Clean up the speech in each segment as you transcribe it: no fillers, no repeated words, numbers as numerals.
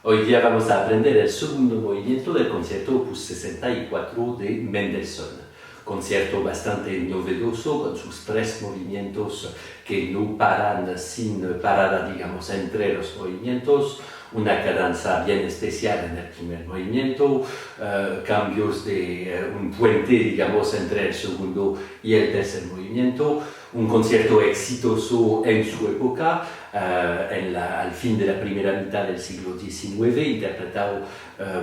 Hoy día vamos a aprender el segundo movimiento del concierto Opus 64 de Mendelssohn. Concierto bastante novedoso con sus 3 movimientos que no paran sin parada, digamos, entre los movimientos. Una cadenza bien especial en el primer movimiento, cambios de un puente, digamos, entre el segundo y el tercer movimiento. Un concierto exitoso en su época, al fin de la primera mitad del siglo XIX, interpretado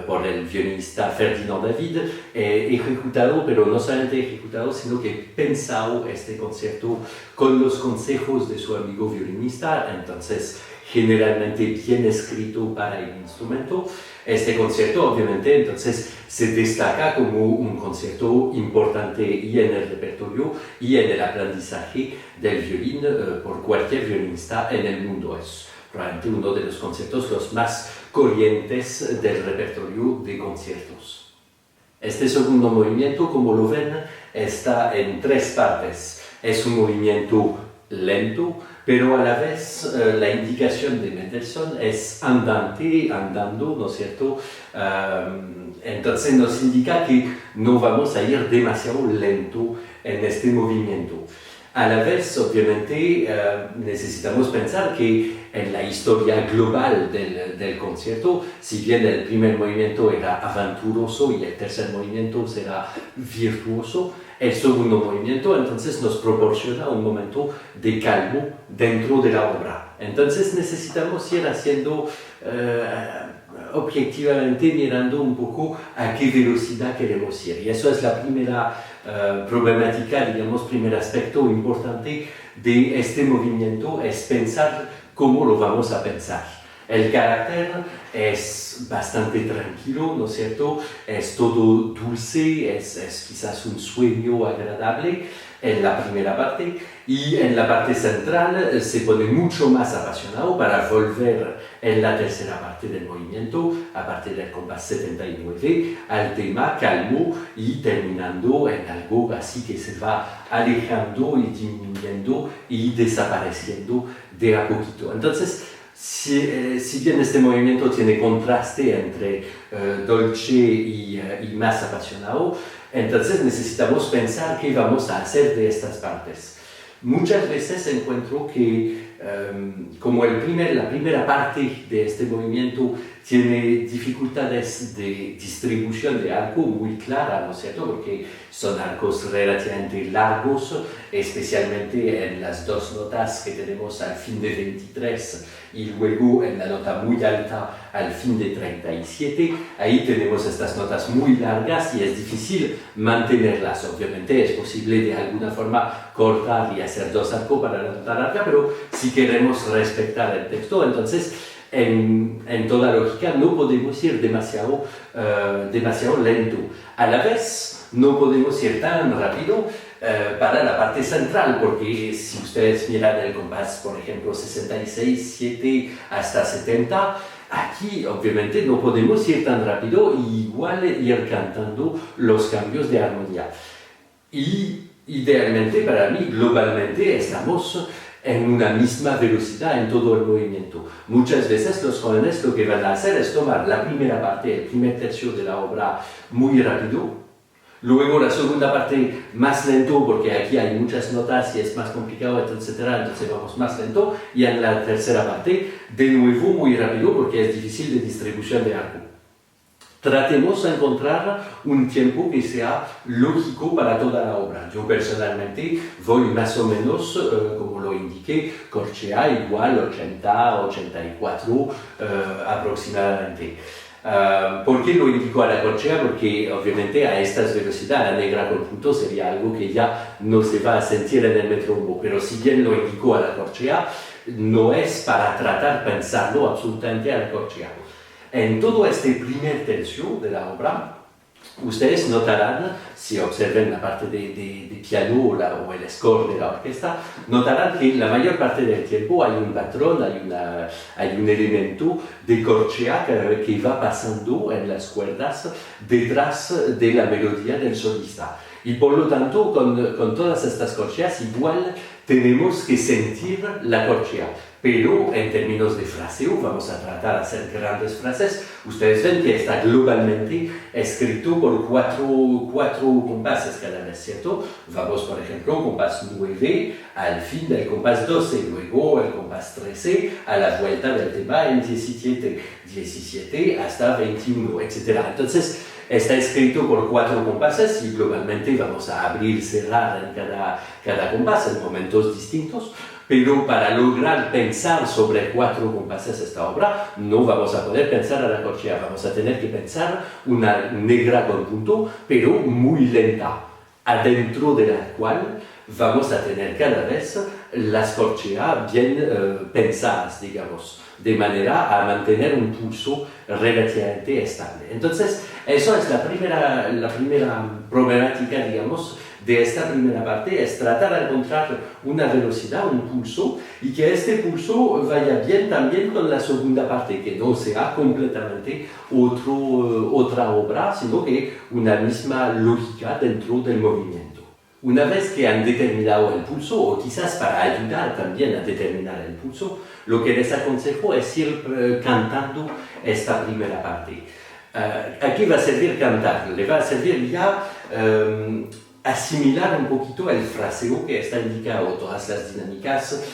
por el violinista Ferdinand David, ejecutado, pero no solamente ejecutado, sino que pensado este concierto con los consejos de su amigo violinista, entonces generalmente bien escrito para el instrumento. Este concierto obviamente entonces se destaca como un concierto importante y en el repertorio y en el aprendizaje del violín por cualquier violinista en el mundo. Es probablemente uno de los conciertos los más corrientes del repertorio de conciertos. Este segundo movimiento, como lo ven, está en 3 partes. Es un movimiento lento, pero a la vez la indicación de Mendelssohn es andando, ¿no es cierto? Entonces nos indica que no vamos a ir demasiado lento en este movimiento. A la vez, obviamente, necesitamos pensar que en la historia global del concierto, si bien el primer movimiento era aventuroso y el tercer movimiento será virtuoso, el segundo movimiento entonces nos proporciona un momento de calmo dentro de la obra. Entonces necesitamos ir haciendo objetivamente mirando un poco a qué velocidad queremos ir. Y eso es la primera problemática, digamos, primer aspecto importante de este movimiento, es pensar cómo lo vamos a pensar. El carácter es bastante tranquilo, ¿no es cierto? Es todo dulce, es quizás un sueño agradable en la primera parte, y en la parte central se pone mucho más apasionado para volver en la tercera parte del movimiento, a partir del compás 79, al tema calmo y terminando en algo así que se va alejando y disminuyendo y desapareciendo de a poquito. Entonces, si bien este movimiento tiene contraste entre dolce y más apasionado, entonces necesitamos pensar qué vamos a hacer de estas partes. Muchas veces encuentro que como la primera parte de este movimiento tiene dificultades de distribución de arco muy clara, ¿no es cierto? Porque son arcos relativamente largos, especialmente en las 2 notas que tenemos al fin de 23 y luego en la nota muy alta al fin de 37. Ahí tenemos estas notas muy largas y es difícil mantenerlas. Obviamente es posible de alguna forma cortar y hacer 2 arcos para la nota larga, pero si queremos respetar el texto, entonces en toda lógica no podemos ir demasiado lento. A la vez no podemos ir tan rápido para la parte central, porque si ustedes miran el compás, por ejemplo, 66, 7 hasta 70, aquí obviamente no podemos ir tan rápido y igual ir cantando los cambios de armonía. Y idealmente para mí, globalmente, estamos en una misma velocidad en todo el movimiento. Muchas veces los jóvenes lo que van a hacer es tomar la primera parte, el primer tercio de la obra muy rápido, luego la segunda parte más lento porque aquí hay muchas notas y es más complicado, etcétera, entonces vamos más lento, y en la tercera parte de nuevo muy rápido porque es difícil de distribución de arco. Tratemos de encontrar un tiempo que sea lógico para toda la obra. Yo personalmente voy más o menos, como lo indiqué, corchea igual 80, 84 aproximadamente. ¿Por qué lo indico a la corchea? Porque obviamente a estas velocidades la negra con punto sería algo que ya no se va a sentir en el metrónomo, pero si bien lo indico a la corchea, no es para tratar de pensarlo absolutamente a la corchea. En todo este primer tercio de la obra, ustedes notarán, si observen la parte de piano o el score de la orquesta, notarán que la mayor parte del tiempo hay un patrón, hay un elemento de corchea que va pasando en las cuerdas detrás de la melodía del solista. Y por lo tanto, con todas estas corcheas, igual tenemos que sentir la corchea. pero en términos de fraseo vamos a tratar de hacer grandes frases. Ustedes ven que está globalmente escrito por cuatro compases cada vez, ¿cierto? Vamos, por ejemplo, compás 9 al fin del compás 12, luego el compás 13 a la vuelta del tema en 17 hasta 21, etc. Entonces, está escrito por 4 compases y globalmente vamos a abrir, cerrar en cada compás en momentos distintos. Pero para lograr pensar sobre 4 compases esta obra, no vamos a poder pensar a la corchea, vamos a tener que pensar una negra con punto, pero muy lenta, adentro de la cual vamos a tener cada vez las corcheas bien pensadas, digamos, de manera a mantener un pulso relativamente estable. Entonces, eso es la primera problemática, digamos, de esta primera parte, es tratar de encontrar una velocidad, un pulso, y que este pulso vaya bien también con la segunda parte, que no sea completamente otra obra, sino que una misma lógica dentro del movimiento. Una vez que han determinado el pulso, o quizás para ayudar también a determinar el pulso, lo que les aconsejo es ir cantando esta primera parte. Aquí va a servir cantar, le va a servir ya asimilar un poquito el fraseo que está indicado, todas las dinámicas,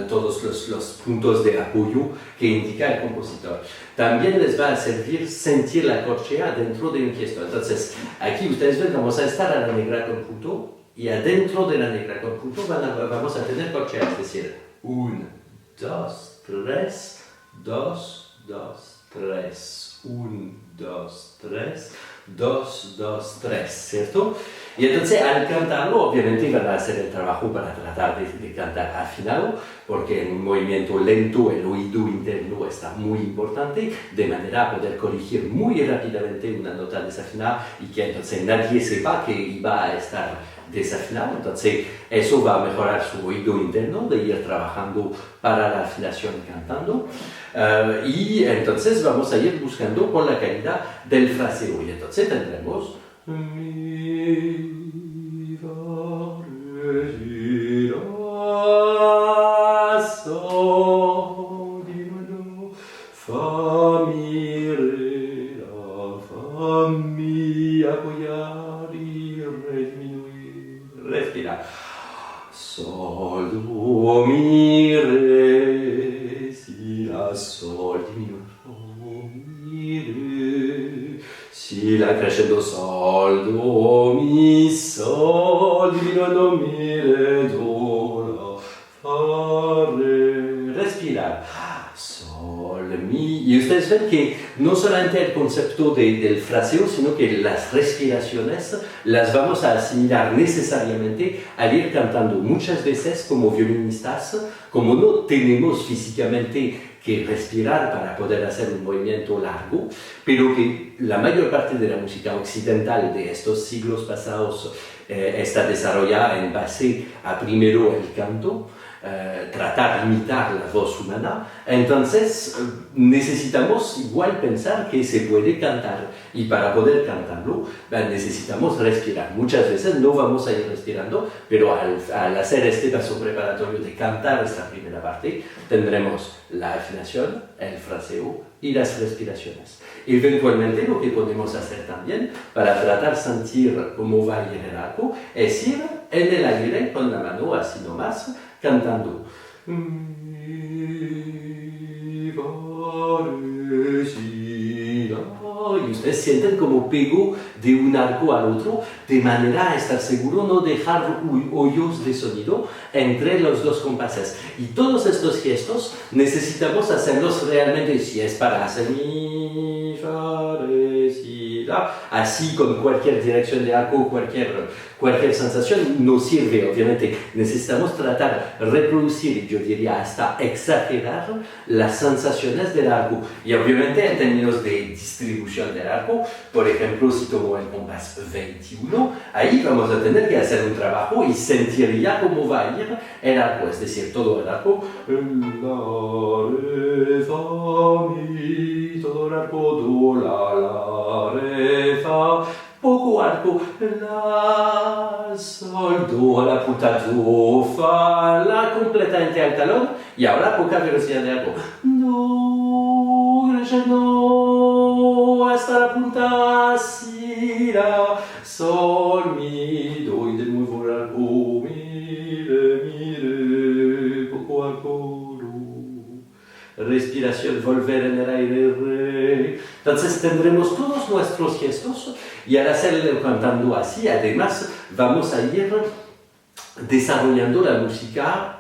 todos los puntos de apoyo que indica el compositor. También les va a servir sentir la corchea dentro de un gesto. Entonces, aquí ustedes ven, vamos a estar a la negra con punto, y adentro de la negra con punto vamos a tener corchea, es decir, 1, 2, 3, 2, 2, 3, 1, 2, 3, 2, 2, 3, ¿cierto? Y entonces al cantarlo, obviamente van a hacer el trabajo para tratar de cantar afinado, porque en un movimiento lento el oído interno está muy importante, de manera a poder corregir muy rápidamente una nota desafinada y que entonces nadie sepa que iba a estar desafinado. Entonces eso va a mejorar su oído interno de ir trabajando para la afinación cantando. Y entonces vamos a ir buscando por la calidad del fraseo. Y entonces tendremos mi, fa, re, si, la, sol, di, fa, mi, re, la, fa, mi, apoyar y disminuir, respirar. Sol, do, mi, re, si, la, sol, disminuir, mi, re, si, la, crescendo, sol, do, mi, sol, diminuendo, mi, re, do, la, fa, re, respirar. Sol, mi. Y ustedes ven que no solamente el concepto del fraseo, sino que las respiraciones las vamos a asimilar necesariamente al ir cantando muchas veces como violinistas, como no tenemos físicamente que respirar para poder hacer un movimiento largo, pero que la mayor parte de la música occidental de estos siglos pasados está desarrollada en base a primero el canto, tratar de imitar la voz humana. Entonces necesitamos igual pensar que se puede cantar, y para poder cantarlo necesitamos respirar. Muchas veces no vamos a ir respirando, pero al hacer este paso preparatorio de cantar esta primera parte, tendremos la afinación, el fraseo y las respiraciones. Eventualmente lo que podemos hacer también para tratar de sentir cómo va a ir el arco es ir en el aire con la mano así nomás, cantando. Y ustedes sienten como pego de un arco al otro, de manera a estar seguro no dejar hoyos de sonido entre los dos compases. Y todos estos gestos necesitamos hacerlos realmente, si es para hacer mi, fa, re, si, la, así con cualquier dirección de arco, cualquier sensación no sirve, obviamente. Necesitamos tratar de reproducir, yo diría hasta exagerar las sensaciones del arco. Y obviamente en términos de distribución del arco, por ejemplo, si tomo el compás 21, ahí vamos a tener que hacer un trabajo y sentir ya cómo va a ir el arco, es decir, todo el arco, la, re, fa, mi, todo el arco, do, la, re, fa, poco arco, la, sol, do, la punta, do, fa, la completamente al talón, Y ahora poca velocidad de algo. No, no, hasta la punta, si, la, sol, mi, do, y de nuevo algo, mire, mire, poco a poco. Respiración, volver en el aire, re. Entonces tendremos todos nuestros gestos y al hacerlo cantando así, además vamos a ir desarrollando la música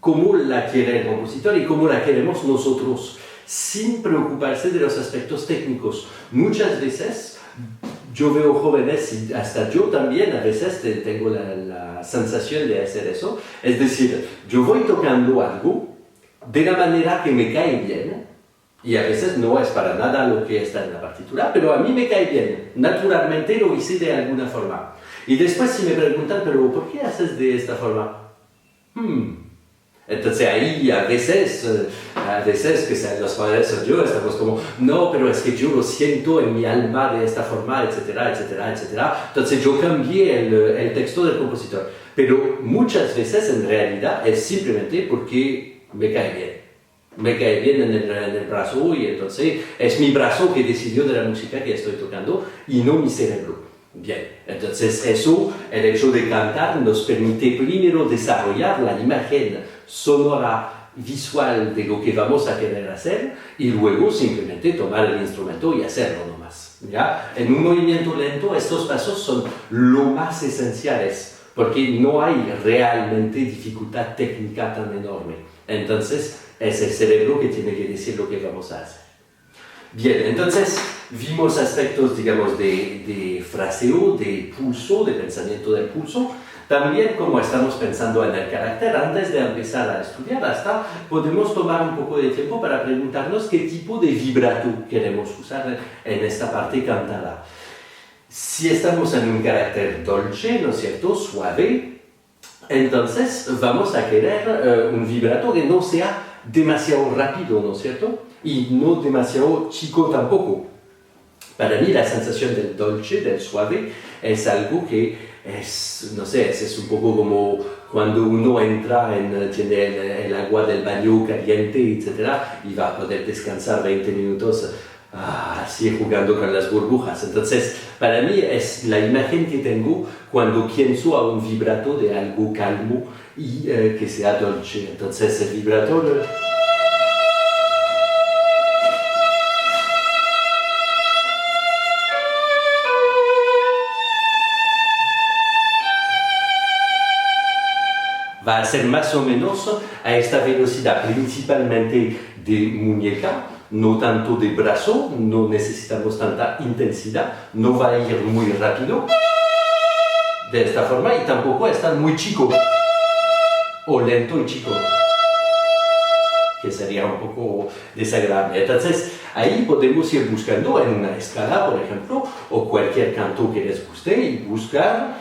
como la quiere el compositor y como la queremos nosotros, sin preocuparse de los aspectos técnicos. Muchas veces yo veo jóvenes y hasta yo también a veces tengo la sensación de hacer eso, es decir, yo voy tocando algo de la manera que me cae bien, y a veces no es para nada lo que está en la partitura, pero a mí me cae bien, naturalmente lo hice de alguna forma. Y después si me preguntan, pero ¿por qué haces de esta forma? Entonces ahí a veces que sean los jóvenes o yo estamos como, no, pero es que yo lo siento en mi alma de esta forma, etcétera, etcétera, etcétera. Entonces yo cambié el texto del compositor. Pero muchas veces en realidad es simplemente porque me cae bien. Me cae bien en el brazo y entonces es mi brazo que decidió de la música que estoy tocando y no mi cerebro. Bien, entonces eso, el hecho de cantar nos permite primero desarrollar la imagen sonora visual de lo que vamos a querer hacer y luego simplemente tomar el instrumento y hacerlo nomás. ¿Ya? En un movimiento lento estos pasos son lo más esenciales porque no hay realmente dificultad técnica tan enorme. Entonces es el cerebro que tiene que decir lo que vamos a hacer. Bien, entonces vimos aspectos, digamos, de fraseo, de pulso, de pensamiento del pulso. También, como estamos pensando en el carácter, antes de empezar a estudiar, hasta podemos tomar un poco de tiempo para preguntarnos qué tipo de vibrato queremos usar en esta parte cantada. Si estamos en un carácter dolce, ¿no es cierto?, suave, entonces vamos a querer un vibrato que no sea demasiado rápido, ¿no es cierto?, y no demasiado chico tampoco. Para mí la sensación del dolce, del suave, es algo que es, no sé, es un poco como cuando uno entra tiene el agua del baño caliente, etc., y va a poder descansar 20 minutos así jugando con las burbujas. Entonces, para mí es la imagen que tengo cuando pienso a un vibrato de algo calmo y que sea dolce. Entonces, el vibrato va a ser más o menos a esta velocidad, principalmente de muñeca, no tanto de brazo, no necesitamos tanta intensidad, no va a ir muy rápido de esta forma y tampoco está muy chico o lento y chico, que sería un poco desagradable. Entonces ahí podemos ir buscando en una escala, por ejemplo, o cualquier canto que les guste y buscar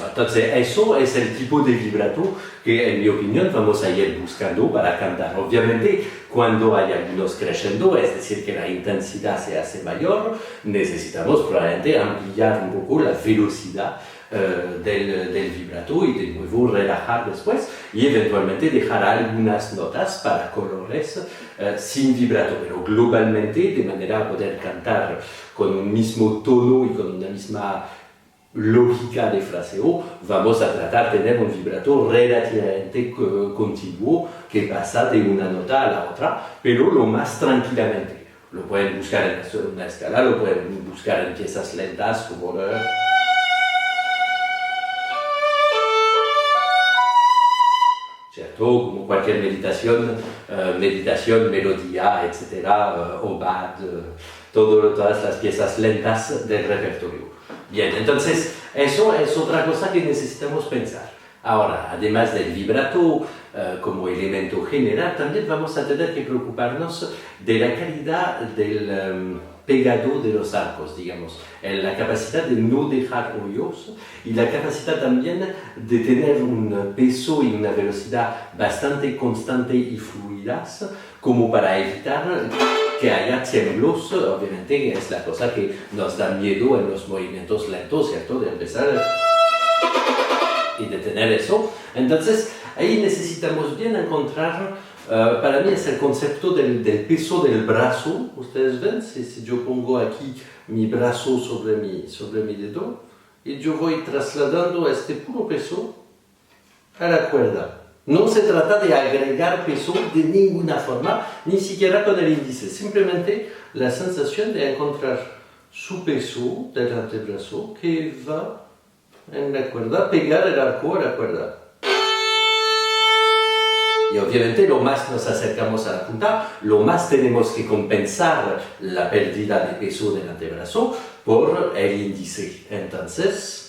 entonces, eso es el tipo de vibrato que, en mi opinión, vamos a ir buscando para cantar. Obviamente, cuando hay algunos crescendo, es decir, que la intensidad se hace mayor, necesitamos probablemente ampliar un poco la velocidad del vibrato y de nuevo relajar después y eventualmente dejar algunas notas para colores sin vibrato, pero globalmente, de manera a poder cantar con un mismo tono y con una misma lógica de fraseo, vamos a tratar de tener un vibrato relativamente continuo que pasa de una nota a la otra, pero lo más tranquilamente. Lo pueden buscar en una escala, lo pueden buscar en piezas lentas como ¿cierto? Como cualquier meditación, melodía, etcétera, obad, todas las piezas lentas del repertorio. Bien, entonces eso es otra cosa que necesitamos pensar. Ahora, además del vibrato como elemento general, también vamos a tener que preocuparnos de la calidad del pegado de los arcos, digamos, la capacidad de no dejar hoyos y la capacidad también de tener un peso y una velocidad bastante constante y fluidas como para evitar que haya tiemblos, obviamente que es la cosa que nos da miedo en los movimientos lentos, ¿cierto? De empezar y de tener eso. Entonces, ahí necesitamos bien encontrar, para mí es el concepto del peso del brazo. Ustedes ven, si yo pongo aquí mi brazo sobre mi dedo, y yo voy trasladando este puro peso a la cuerda. No se trata de agregar peso de ninguna forma, ni siquiera con el índice, simplemente la sensación de encontrar su peso del antebrazo que va en la cuerda, pegar el arco a la cuerda. Y obviamente lo más nos acercamos a la punta, lo más tenemos que compensar la pérdida de peso del antebrazo por el índice. Entonces,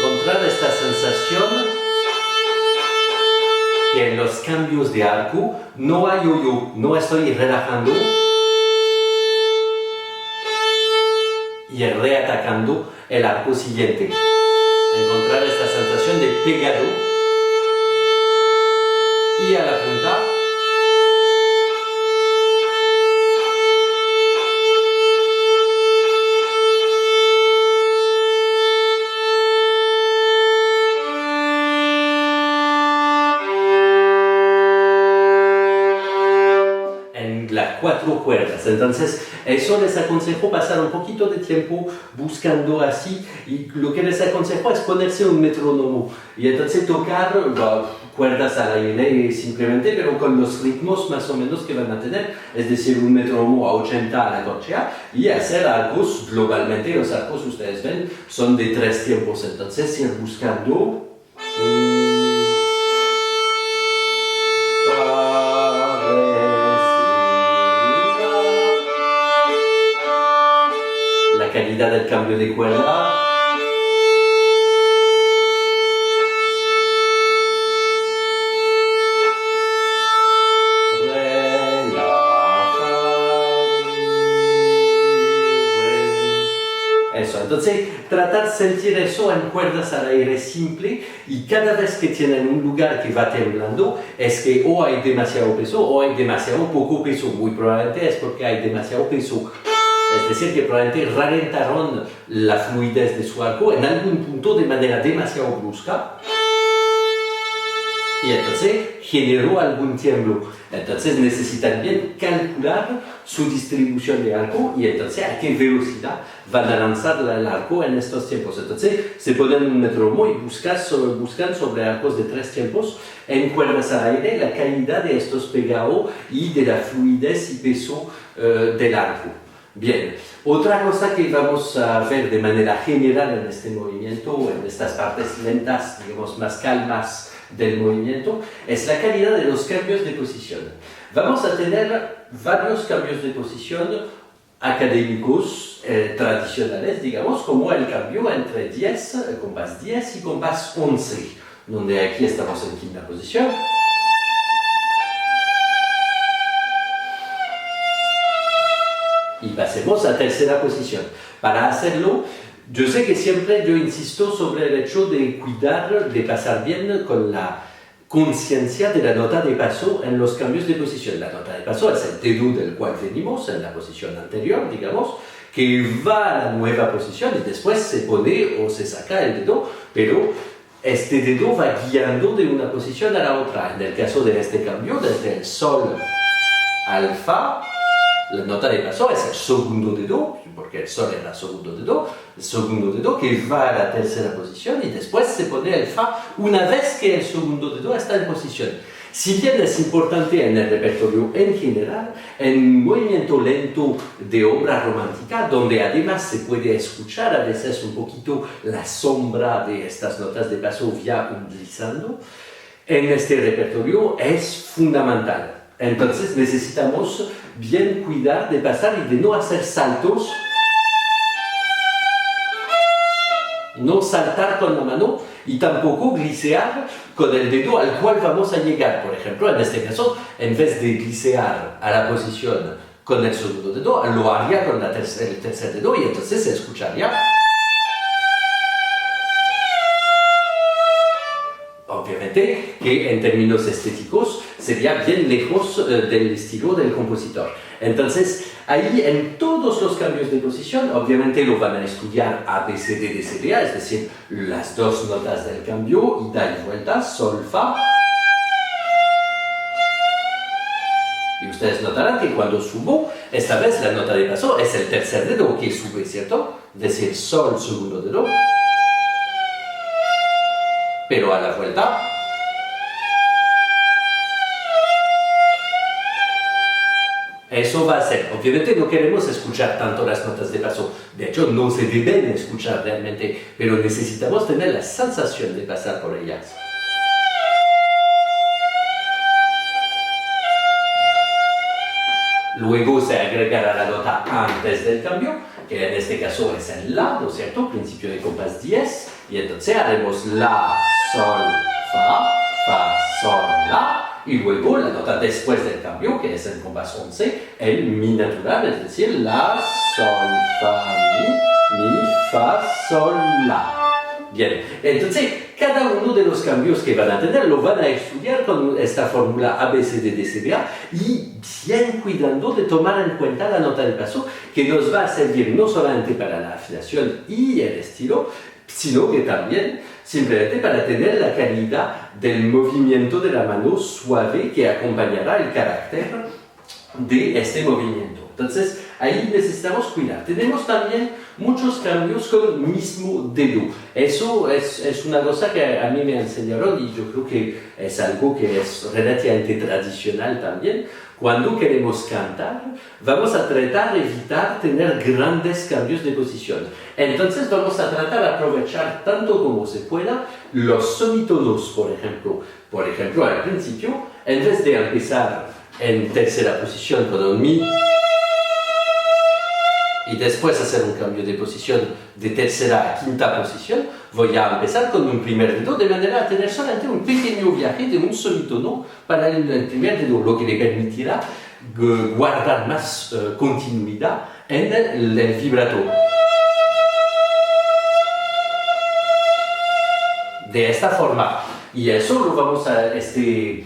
encontrar esta sensación que en los cambios de arco no hay yo-yo, no estoy relajando y reatacando el arco siguiente. Encontrar esta sensación de pegado y a la punta. Cuatro cuerdas. Entonces, eso les aconsejo pasar un poquito de tiempo buscando así, y lo que les aconsejo es ponerse un metrónomo y entonces tocar cuerdas al aire simplemente, pero con los ritmos más o menos que van a tener, es decir, un metrónomo a 80 a la corchea y hacer arcos. Globalmente los arcos, ustedes ven, son de 3 tiempos, entonces ir buscando la calidad del cambio de cuerda. Eso, entonces tratar de sentir eso en cuerdas al aire simple, y cada vez que tienen un lugar que va temblando es que o hay demasiado peso o hay demasiado poco peso. Muy probablemente es porque hay demasiado peso. Es decir, que probablemente ralentaron la fluidez de su arco en algún punto de manera demasiado brusca y entonces generó algún tiemblo. Entonces necesitan bien calcular su distribución de arco y entonces a qué velocidad van a lanzar el arco en estos tiempos. Entonces se ponen un metrónomo y buscan sobre arcos de 3 tiempos en cuerdas al aire la calidad de estos pegados y de la fluidez y peso del arco. Bien, otra cosa que vamos a ver de manera general en este movimiento, en estas partes lentas, digamos más calmas del movimiento, es la calidad de los cambios de posición. Vamos a tener varios cambios de posición académicos tradicionales, digamos, como el cambio entre 10, el compás 10 y compás 11, donde aquí estamos en quinta posición. Y pasemos a tercera posición. Para hacerlo, yo sé que siempre yo insisto sobre el hecho de cuidar, de pasar bien con la conciencia de la nota de paso en los cambios de posición. La nota de paso es el dedo del cual venimos en la posición anterior, digamos, que va a la nueva posición y después se pone o se saca el dedo, pero este dedo va guiando de una posición a la otra. En el caso de este cambio, desde el sol al fa, la nota de paso es el segundo dedo, porque el sol era el segundo dedo que va a la tercera posición y después se pone el fa una vez que el segundo dedo está en posición. Si bien es importante en el repertorio en general, en movimiento lento de obra romántica, donde además se puede escuchar a veces un poquito la sombra de estas notas de paso deslizando, en este repertorio es fundamental. Entonces necesitamos bien cuidar de pasar y de no hacer saltos, no saltar con la mano y tampoco glisear con el dedo al cual vamos a llegar. Por ejemplo, en este caso, en vez de glisear a la posición con el segundo dedo, lo haría con el tercer dedo y entonces se escucharía. Obviamente que en términos estéticos sería bien lejos del estilo del compositor. Entonces, ahí en todos los cambios de posición, obviamente lo van a estudiar A, B, C, D, D, C, D, A, es decir, las dos notas del cambio, ida y vuelta, sol, fa. Y ustedes notarán que cuando subo, esta vez la nota de paso es el tercer dedo que sube, ¿cierto? Es decir, sol, segundo dedo. Pero a la vuelta, eso va a ser. Obviamente no queremos escuchar tanto las notas de paso, de hecho no se deben escuchar realmente, pero necesitamos tener la sensación de pasar por ellas. Luego se agregará la nota antes del cambio, que en este caso es el La, ¿no es cierto? Principio de compás 10, y entonces haremos La, Sol, Fa, Sol, La, y luego la nota después del cambio, que es el compás 11, el Mi natural, es decir, La, Sol, Fa, Mi, Fa, Sol, La. Bien, entonces cada uno de los cambios que van a tener lo van a estudiar con esta fórmula ABCDDCBA y bien cuidando de tomar en cuenta la nota de paso que nos va a servir no solamente para la afinación y el estilo, sino que también simplemente para tener la calidad del movimiento de la mano suave que acompañará el carácter de este movimiento. Entonces, ahí necesitamos cuidar. Tenemos también muchos cambios con el mismo dedo. Eso es una cosa que a mí me enseñaron y yo creo que es algo que es relativamente tradicional también. Cuando queremos cantar, vamos a tratar de evitar tener grandes cambios de posición. Entonces, vamos a tratar de aprovechar tanto como se pueda los semitonos, por ejemplo. Por ejemplo, al principio, en vez de empezar en tercera posición con un Mi, y después hacer un cambio de posición de tercera a quinta posición, voy a empezar con un primer dedo de manera a tener solamente un pequeño viaje de un semitono para el primer dedo, lo que le permitirá guardar más continuidad en el vibrato. De esta forma, y eso lo vamos a, este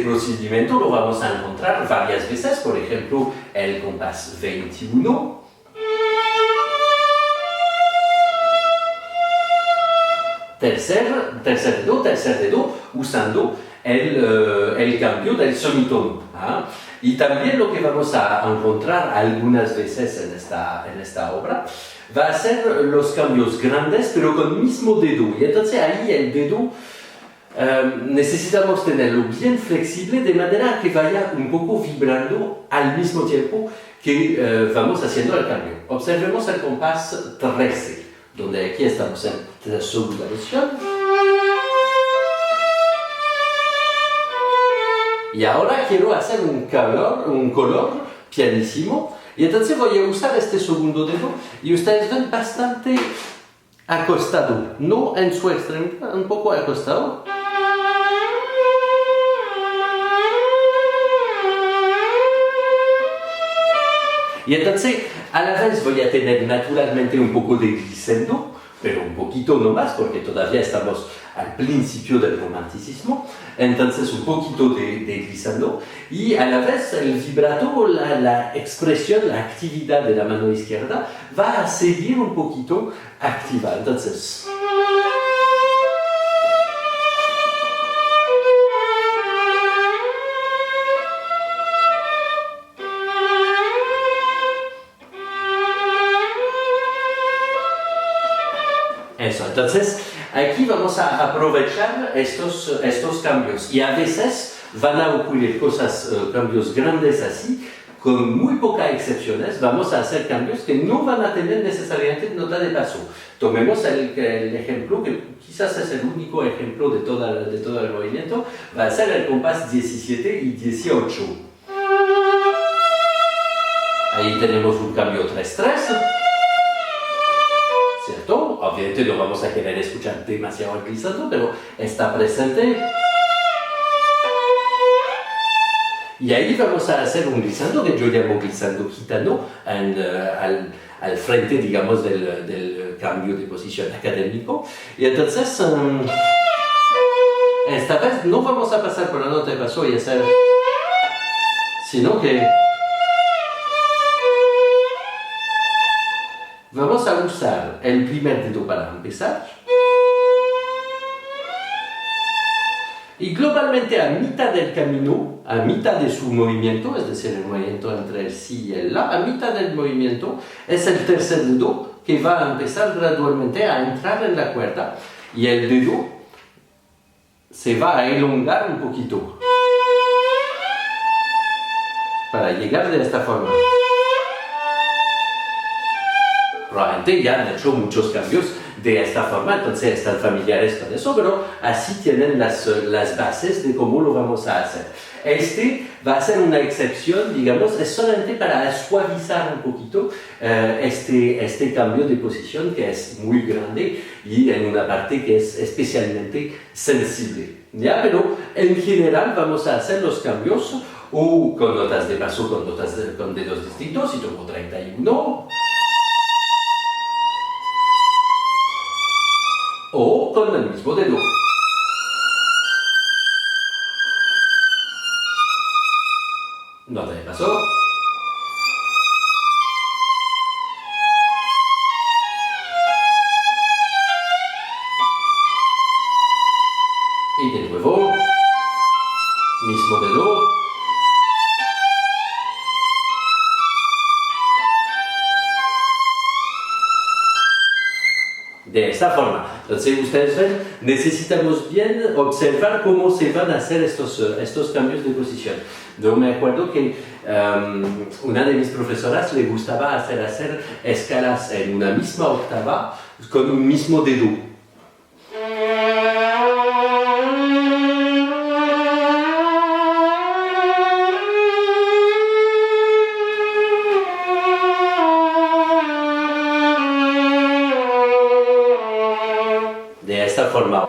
procedimiento lo vamos a encontrar varias veces, por ejemplo, el compás 21, tercer dedo, usando el cambio del semitono. ¿Ah? Y también lo que vamos a encontrar algunas veces en esta obra va a ser los cambios grandes, pero con el mismo dedo. Y entonces ahí el dedo necesitamos tenerlo bien flexible de manera que vaya un poco vibrando al mismo tiempo que vamos haciendo el cambio. Observemos el compás 13, donde aquí estamos en la segunda versión. Y ahora quiero hacer un color pianísimo. Y entonces voy a usar este segundo dedo y ustedes ven bastante acostado, no en su extremidad, un poco acostado. Y entonces a la vez voy a tener naturalmente un poco de glissando, pero un poquito no más porque todavía estamos al principio del romanticismo, entonces un poquito de glissando y a la vez el vibrato, la expresión, la actividad de la mano izquierda va a seguir un poquito activa. Entonces, eso, entonces aquí vamos a aprovechar estos cambios y a veces van a ocurrir cambios grandes así, con muy pocas excepciones, vamos a hacer cambios que no van a tener necesariamente nota de paso. Tomemos el ejemplo, que quizás es el único ejemplo de todo el movimiento, va a ser el compás 17 y 18. Ahí tenemos un cambio 3-3. ¿Cierto? Obviamente no vamos a querer escuchar demasiado glissando, pero está presente. Y ahí vamos a hacer un glissando que yo llamo glissando gitano al frente, digamos, del cambio de posición académico. Y entonces, esta vez no vamos a pasar por la nota de paso y hacer, sino que vamos a usar el primer dedo para empezar. Y globalmente a mitad del camino, a mitad de su movimiento, es decir, el movimiento entre el sí y el la, a mitad del movimiento es el tercer dedo que va a empezar gradualmente a entrar en la cuerda y el dedo se va a elongar un poquito para llegar de esta forma. Probablemente ya han hecho muchos cambios de esta forma, entonces están familiares con eso, pero así tienen las bases de cómo lo vamos a hacer. Este va a ser una excepción, digamos, es solamente para suavizar un poquito este cambio de posición que es muy grande y en una parte que es especialmente sensible. ¿Ya? Pero en general vamos a hacer los cambios o con notas de paso, con dedos distintos, y toco 31. O con el mismo dedo. Nota de paso. Y de nuevo, mismo dedo. De esta forma. Entonces, ustedes ven, necesitamos bien observar cómo se van a hacer estos cambios de posición. Yo me acuerdo que una de mis profesoras le gustaba hacer escalas en una misma octava con un mismo dedo. De esta forma.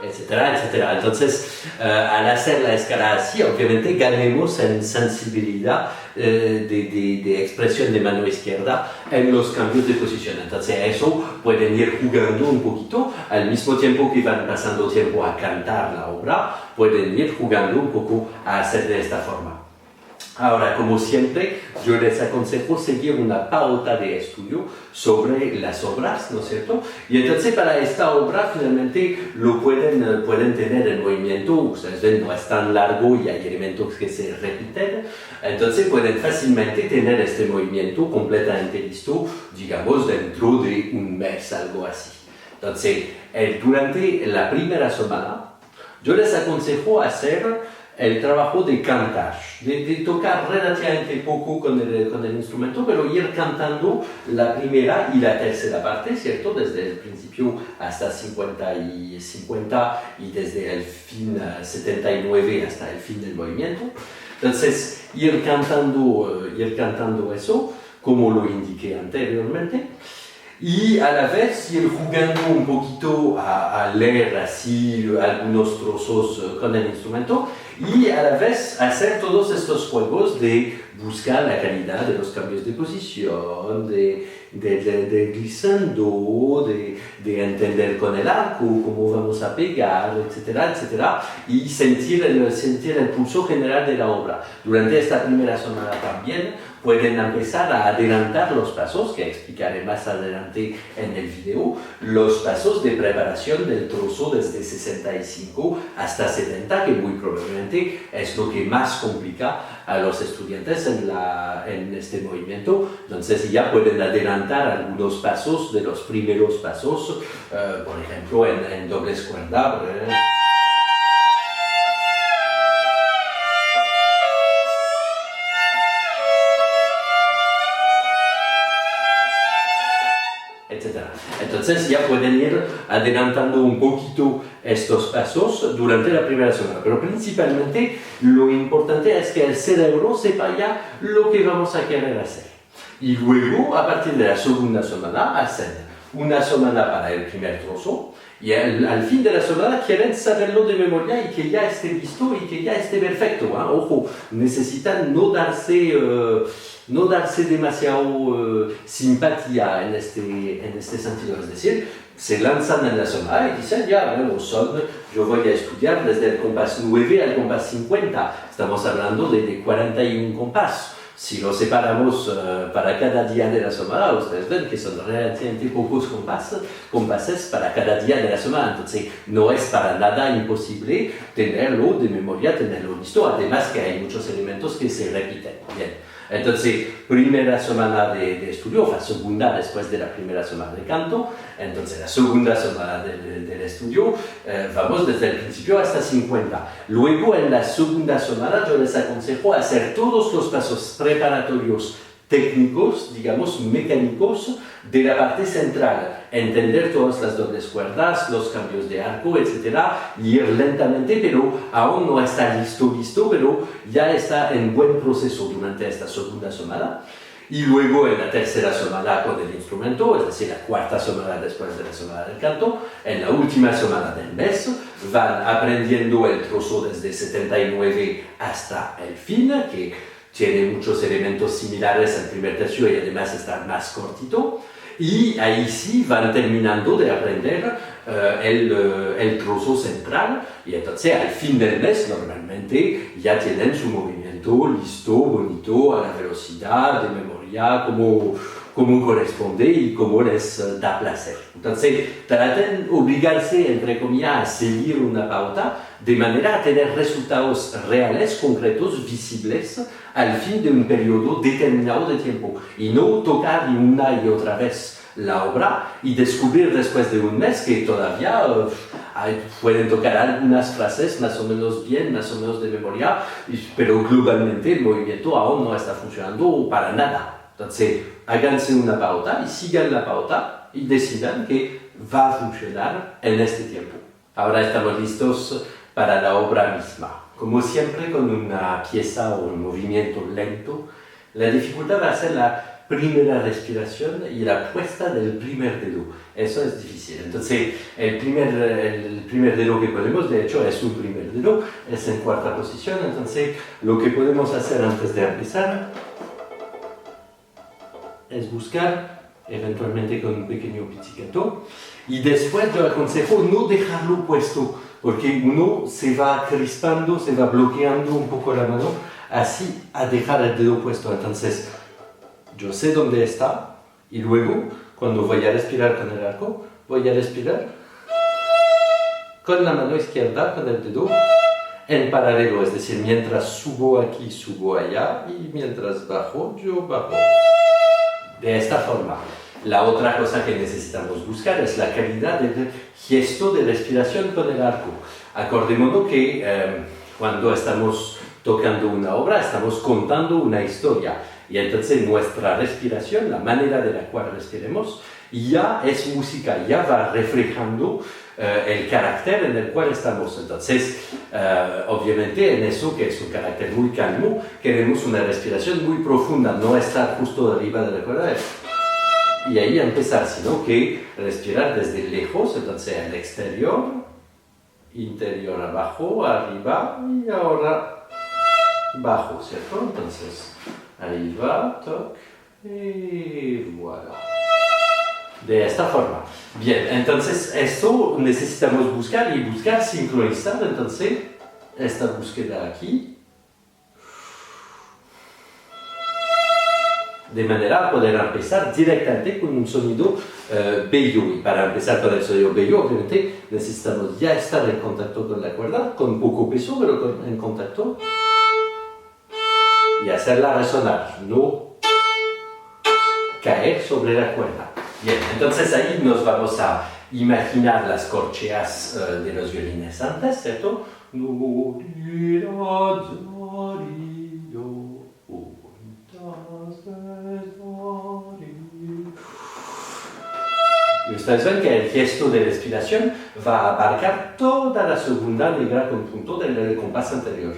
Etcétera, etcétera. Entonces, al hacer la escala así, obviamente ganemos en sensibilidad de expresión de mano izquierda en los cambios de posición. Entonces, eso pueden ir jugando un poquito, al mismo tiempo que van pasando tiempo a cantar la obra, pueden ir jugando un poco a hacer de esta forma. Ahora, como siempre, yo les aconsejo seguir una pauta de estudio sobre las obras, ¿no es cierto? Y entonces para esta obra finalmente lo pueden tener en movimiento, ustedes ven, no es tan largo y hay elementos que se repiten, entonces pueden fácilmente tener este movimiento completamente listo, digamos, dentro de un mes, algo así. Entonces, durante la primera semana, yo les aconsejo hacer el trabajo de cantar, de tocar relativamente poco con el instrumento, pero ir cantando la primera y la tercera parte, ¿cierto? Desde el principio hasta 50 y desde el fin 79 hasta el fin del movimiento. Entonces, ir cantando eso, como lo indiqué anteriormente. Y a la vez ir jugando un poquito a leer así algunos trozos con el instrumento y a la vez hacer todos estos juegos de buscar la calidad de los cambios de posición, de glissando, de entender con el arco cómo vamos a pegar, etcétera, etcétera, y sentir el pulso general de la obra. Durante esta primera semana también pueden empezar a adelantar los pasos, que explicaré más adelante en el video, los pasos de preparación del trozo desde 65 hasta 70, que muy probablemente es lo que más complica a los estudiantes en este movimiento. Entonces ya pueden adelantar algunos pasos de los primeros pasos, por ejemplo en dobles cuerda, etc. Entonces ya pueden ir adelantando un poquito estos pasos durante la primera semana, pero principalmente lo importante es que el cerebro sepa ya lo que vamos a querer hacer. Y luego, a partir de la segunda semana, hacer una semana para el primer trozo y al fin de la semana quieren saberlo de memoria y que ya esté listo y que ya esté perfecto. Ojo, necesitan no darse demasiado simpatía en este sentido, es decir, se lanzan en la semana y dicen, ya, bueno, yo voy a estudiar desde el compás 9 al compás 50, estamos hablando de 41 compás. Si lo separamos para cada día de la semana, ustedes ven que son relativamente pocos compases para cada día de la semana. Entonces, no es para nada imposible tenerlo de memoria, tenerlo listo. Además que hay muchos elementos que se repiten. Bien. Entonces, primera semana de estudio, la segunda después de la primera semana de canto. Entonces, la segunda semana del estudio, vamos desde el principio hasta 50. Luego, en la segunda semana, yo les aconsejo hacer todos los pasos preparatorios técnicos, digamos, mecánicos, de la parte central, entender todas las dobles cuerdas, los cambios de arco, etc. Y ir lentamente, pero aún no está listo, pero ya está en buen proceso durante esta segunda semana. Y luego en la tercera semana con el instrumento, es decir, la cuarta semana después de la semana del canto, en la última semana del mes, van aprendiendo el trozo desde 79 hasta el fin, que tiene muchos elementos similares al primer tercio y además está más cortito. Y ahí sí van terminando de aprender el trozo central y entonces al fin del mes normalmente ya tienen su movimiento listo, bonito, a la velocidad, de memoria, como corresponde y como les da placer. Entonces traten de obligarse, entre comillas, a seguir una pauta de manera a tener resultados reales, concretos, visibles al fin de un periodo determinado de tiempo y no tocar una y otra vez la obra y descubrir después de un mes que todavía pueden tocar algunas frases más o menos bien, más o menos de memoria, pero globalmente el movimiento aún no está funcionando para nada. Entonces, háganse una pauta y sigan la pauta y decidan que va a funcionar en este tiempo. Ahora estamos listos para la obra misma. Como siempre, con una pieza o un movimiento lento, la dificultad va a ser la primera respiración y la puesta del primer dedo. Eso es difícil. Entonces, el primer dedo que ponemos, de hecho, es un primer dedo, es en cuarta posición. Entonces, lo que podemos hacer antes de empezar es buscar, eventualmente con un pequeño pizzicato, y después yo aconsejo no dejarlo puesto, porque uno se va crispando, se va bloqueando un poco la mano, así a dejar el dedo puesto. Entonces, yo sé dónde está, y luego, cuando voy a respirar con el arco, voy a respirar con la mano izquierda, con el dedo, en paralelo, es decir, mientras subo aquí, subo allá, y mientras bajo, yo bajo. De esta forma. La otra cosa que necesitamos buscar es la calidad del gesto de respiración con el arco. Acordémonos que cuando estamos tocando una obra, estamos contando una historia. Y entonces nuestra respiración, la manera de la cual respiremos, ya es música, ya va reflejando el carácter en el cual estamos. Entonces, obviamente en eso, que es un carácter muy calmo, queremos una respiración muy profunda, no estar justo arriba de la cuerda y ahí empezar, sino que respirar desde lejos, entonces al exterior, interior abajo, arriba y ahora bajo, ¿cierto? Entonces, arriba, toc, y voilà. De esta forma. Bien, entonces esto necesitamos buscar y buscar sincronizar, entonces esta búsqueda aquí, de manera a poder empezar directamente con un sonido bello. Y para empezar con el sonido bello, obviamente necesitamos ya estar en contacto con la cuerda, con poco peso, pero en contacto, y hacerla resonar, no caer sobre la cuerda. Bien, entonces ahí nos vamos a imaginar las corcheas de los violines antes, ¿cierto? Y ustedes ven que el gesto de respiración va a abarcar toda la segunda negra conjunto del compás anterior.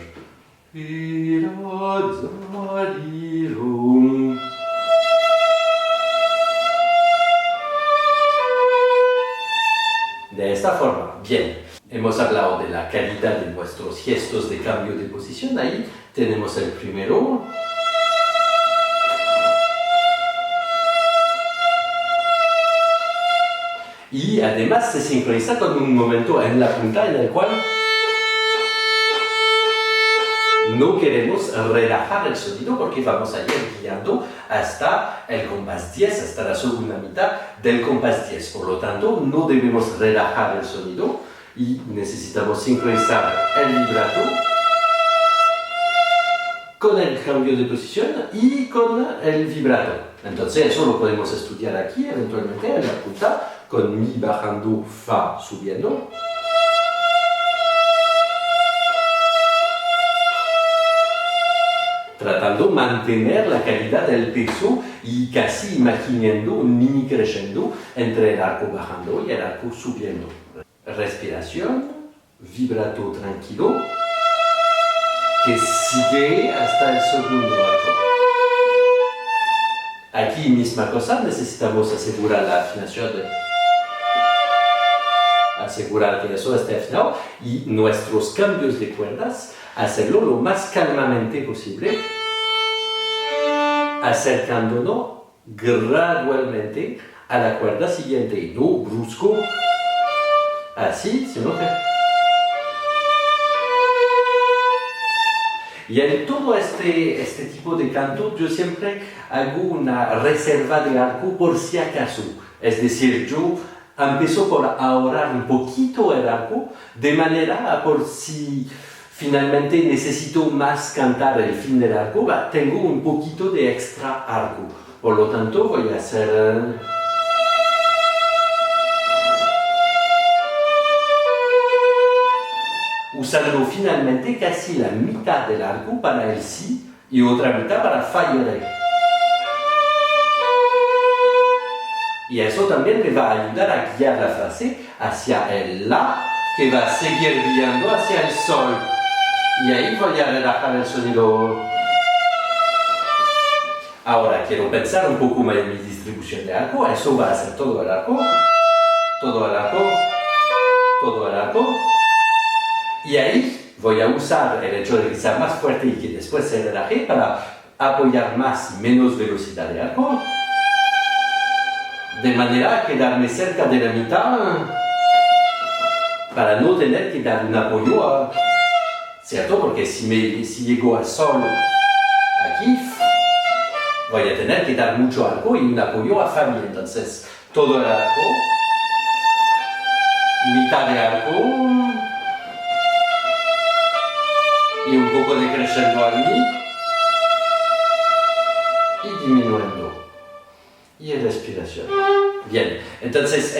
calidad de nuestros gestos de cambio de posición. Ahí tenemos el primero. Y además se sincroniza con un momento en la punta en el cual no queremos relajar el sonido porque vamos a ir guiando hasta el compás 10, hasta la segunda mitad del compás 10. Por lo tanto, no debemos relajar el sonido y necesitamos sincronizar el vibrato con el cambio de posición y con el vibrato. Entonces, eso lo podemos estudiar aquí, eventualmente en la punta, con mi bajando, fa subiendo. Tratando de mantener la calidad del peso y casi imaginando un mini crescendo entre el arco bajando y el arco subiendo. Respiración, vibrato tranquilo, que sigue hasta el segundo arco. Aquí misma cosa, necesitamos asegurar la afinación, asegurar que eso esté afinado y nuestros cambios de cuerdas, hacerlo lo más calmamente posible, acercándonos gradualmente a la cuerda siguiente, no brusco, así, sino que... Y en todo este tipo de canto yo siempre hago una reserva de arco por si acaso. Es decir, yo empiezo por ahorrar un poquito el arco, de manera por si finalmente necesito más cantar el fin del arco, tengo un poquito de extra arco. Por lo tanto voy a hacer... usando finalmente casi la mitad del arco para el si y otra mitad para fa y re. Y eso también me va a ayudar a guiar la frase hacia el la, que va a seguir guiando hacia el sol. Y ahí voy a relajar el sonido. Ahora quiero pensar un poco más en mi distribución de arco. Eso va a ser todo el arco, todo el arco, todo el arco. Y ahí voy a usar el hecho de que sea más fuerte y que después se relaje para apoyar más y menos velocidad de arco. De manera a quedarme cerca de la mitad para no tener que dar un apoyo a... ¿Cierto? Porque si llego al sol aquí, voy a tener que dar mucho arco y un apoyo a fa mi. Entonces, todo el arco, mitad de arco y un poco de crescendo al mi y disminuyendo. Y respiración. Bien, entonces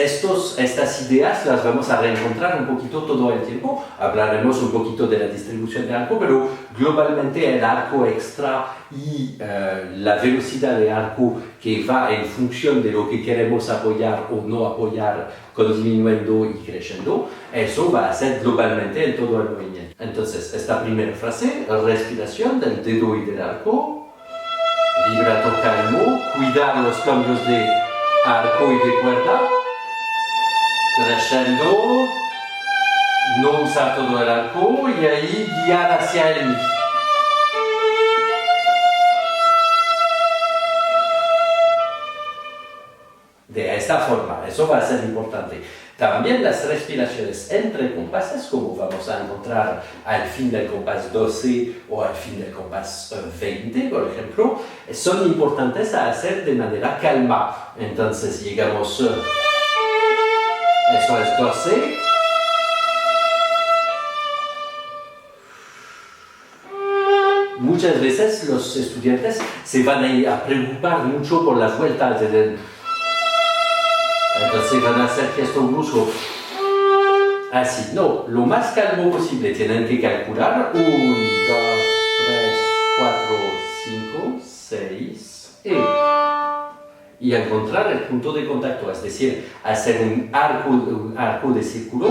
estas ideas las vamos a reencontrar un poquito todo el tiempo. Hablaremos un poquito de la distribución de arco, pero globalmente el arco extra y la velocidad de arco que va en función de lo que queremos apoyar o no apoyar, con disminuyendo y creciendo, eso va a ser globalmente en todo el movimiento. Entonces, esta primera frase, respiración del dedo y del arco, vibrato calmo, cuidar los cambios de arco y de cuerda, crescendo, no usar todo el arco y ahí guiar hacia el mi. De esta forma, eso va a ser importante. También las respiraciones entre compases, como vamos a encontrar al fin del compás 12 o al fin del compás 20, por ejemplo, son importantes a hacer de manera calma. Entonces llegamos, eso es 12. Muchas veces los estudiantes se van a preocupar mucho por las vueltas entonces van a hacer gesto brusco. Así, no, lo más calmo posible. Tienen que calcular 1, 2, 3, 4, 5, 6 y encontrar el punto de contacto, es decir, hacer un arco de círculo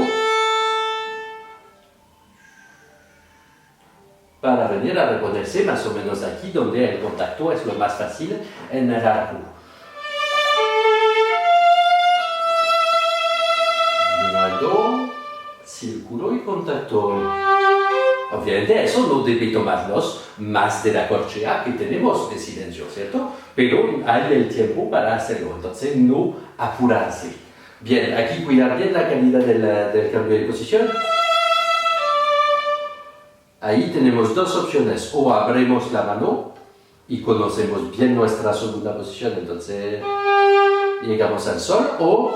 para venir a reponerse más o menos aquí donde el contacto es lo más fácil en el arco. círculo y contacto. Obviamente eso no debe tomarnos más de la corchea que tenemos de silencio, ¿cierto? Pero hay el tiempo para hacerlo, entonces no apurarse. Bien, aquí cuidar bien la calidad del cambio de posición. Ahí tenemos dos opciones, o abrimos la mano y conocemos bien nuestra segunda posición, entonces llegamos al sol, o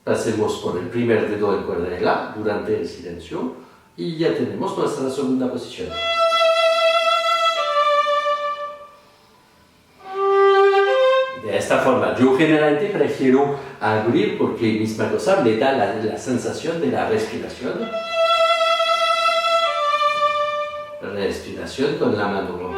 pasemos por el primer dedo en cuerda de La durante el silencio y ya tenemos nuestra segunda posición. De esta forma, yo generalmente prefiero abrir porque misma cosa me da la sensación de la respiración. Respiración con la mano.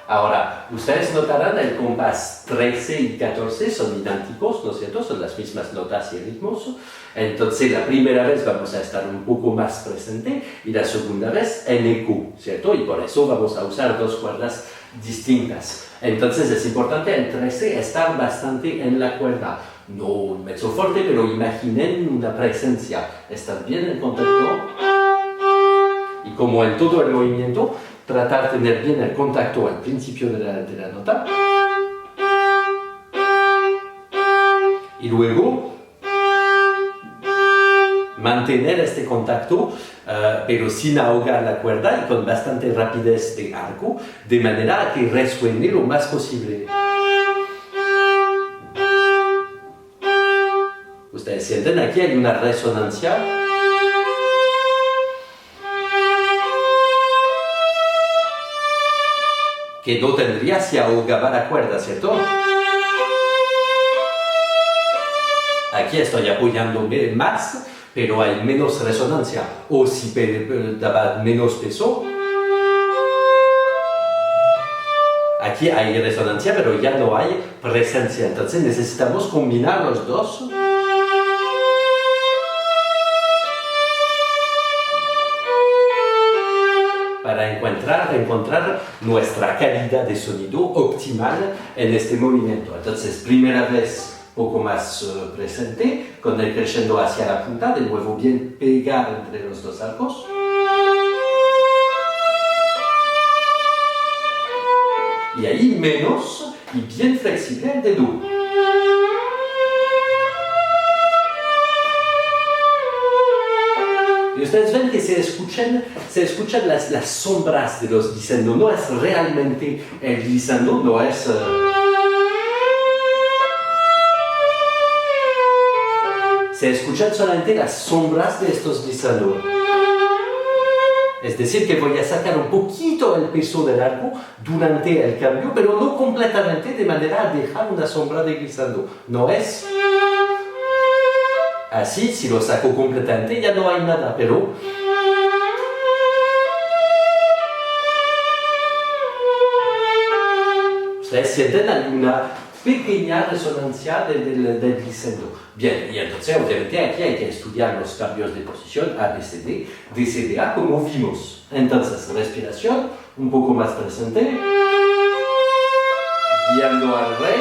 Ahora, ustedes notarán el compás 13 y 14 son idénticos, ¿no es cierto? Son las mismas notas y ritmos. Entonces, la primera vez vamos a estar un poco más presente y la segunda vez en eco, ¿cierto? Y por eso vamos a usar dos cuerdas distintas. Entonces, es importante el 13 estar bastante en la cuerda. No un mezzo fuerte, pero imaginen una presencia. Estar bien en contacto. Y como en todo el movimiento, tratar de tener bien el contacto al principio de la nota. Y luego mantener este contacto, pero sin ahogar la cuerda y con bastante rapidez de arco, de manera que resuene lo más posible. Ustedes sienten aquí hay una resonancia. Que no tendría si ahogaba la cuerda, ¿cierto? Aquí estoy apoyándome más, pero hay menos resonancia. O si daba menos peso, aquí hay resonancia, pero ya no hay presencia. Entonces necesitamos combinar los dos. Para encontrar nuestra calidad de sonido optimal en este movimiento. Entonces, primera vez un poco más presente, con el crescendo hacia la punta, de nuevo bien pegar entre los dos arcos. Y ahí menos y bien flexible el dedo. Y ustedes ven que se escuchan las sombras de los glissando. No es realmente el glissando, no es... Se escuchan solamente las sombras de estos glissando. Es decir, que voy a sacar un poquito el peso del arco durante el cambio, pero no completamente, de manera a dejar una sombra de glissando. No es... Así, si lo saco completamente, ya no hay nada, pero... Ustedes sienten alguna pequeña resonancia del glissando. Bien, y entonces, obviamente, aquí hay que estudiar los cambios de posición A, B, C, D, D, C, D, A, como vimos. Entonces, respiración, un poco más presente, guiando al re.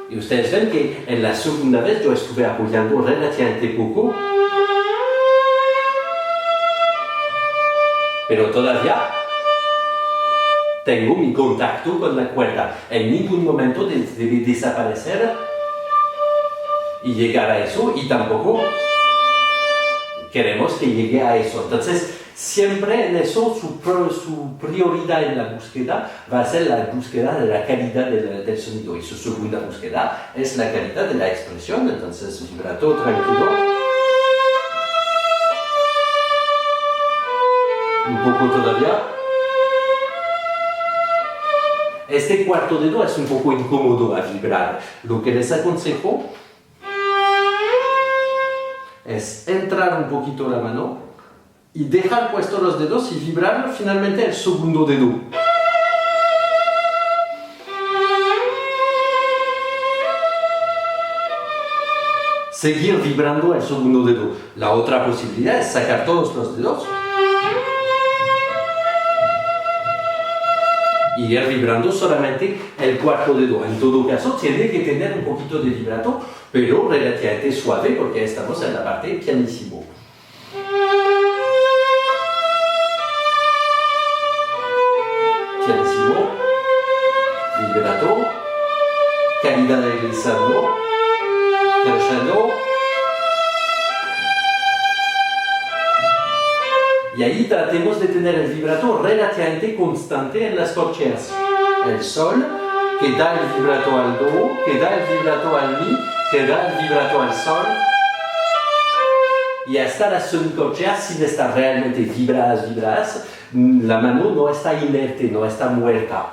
Y ustedes ven que en la segunda vez yo estuve apoyando relativamente poco, pero todavía tengo mi contacto con la cuerda. En ningún momento debe desaparecer y llegar a eso, y tampoco queremos que llegue a eso. Entonces, siempre en eso su prioridad en la búsqueda va a ser la búsqueda de la calidad del sonido, y su segunda búsqueda es la calidad de la expresión. Entonces, vibrato tranquilo, un poco todavía. Este cuarto dedo es un poco incómodo a vibrar. Lo que les aconsejo es entrar un poquito la mano y dejar puestos los dedos y vibrar finalmente el segundo dedo. Seguir vibrando el segundo dedo. La otra posibilidad es sacar todos los dedos y ir vibrando solamente el cuarto dedo. En todo caso, tiene que tener un poquito de vibrato, pero relativamente suave porque estamos en la parte pianissimo. Pianissimo, vibrato, calidad de glissando, crescendo. Y ahí tratemos de tener el vibrato relativamente constante en las corcheas. El sol, que da el vibrato al do, que da el vibrato al mi, que da el vibrato al sol. Y hasta las semicorcheas, sin estar realmente vibradas, la mano no está inerte, no está muerta.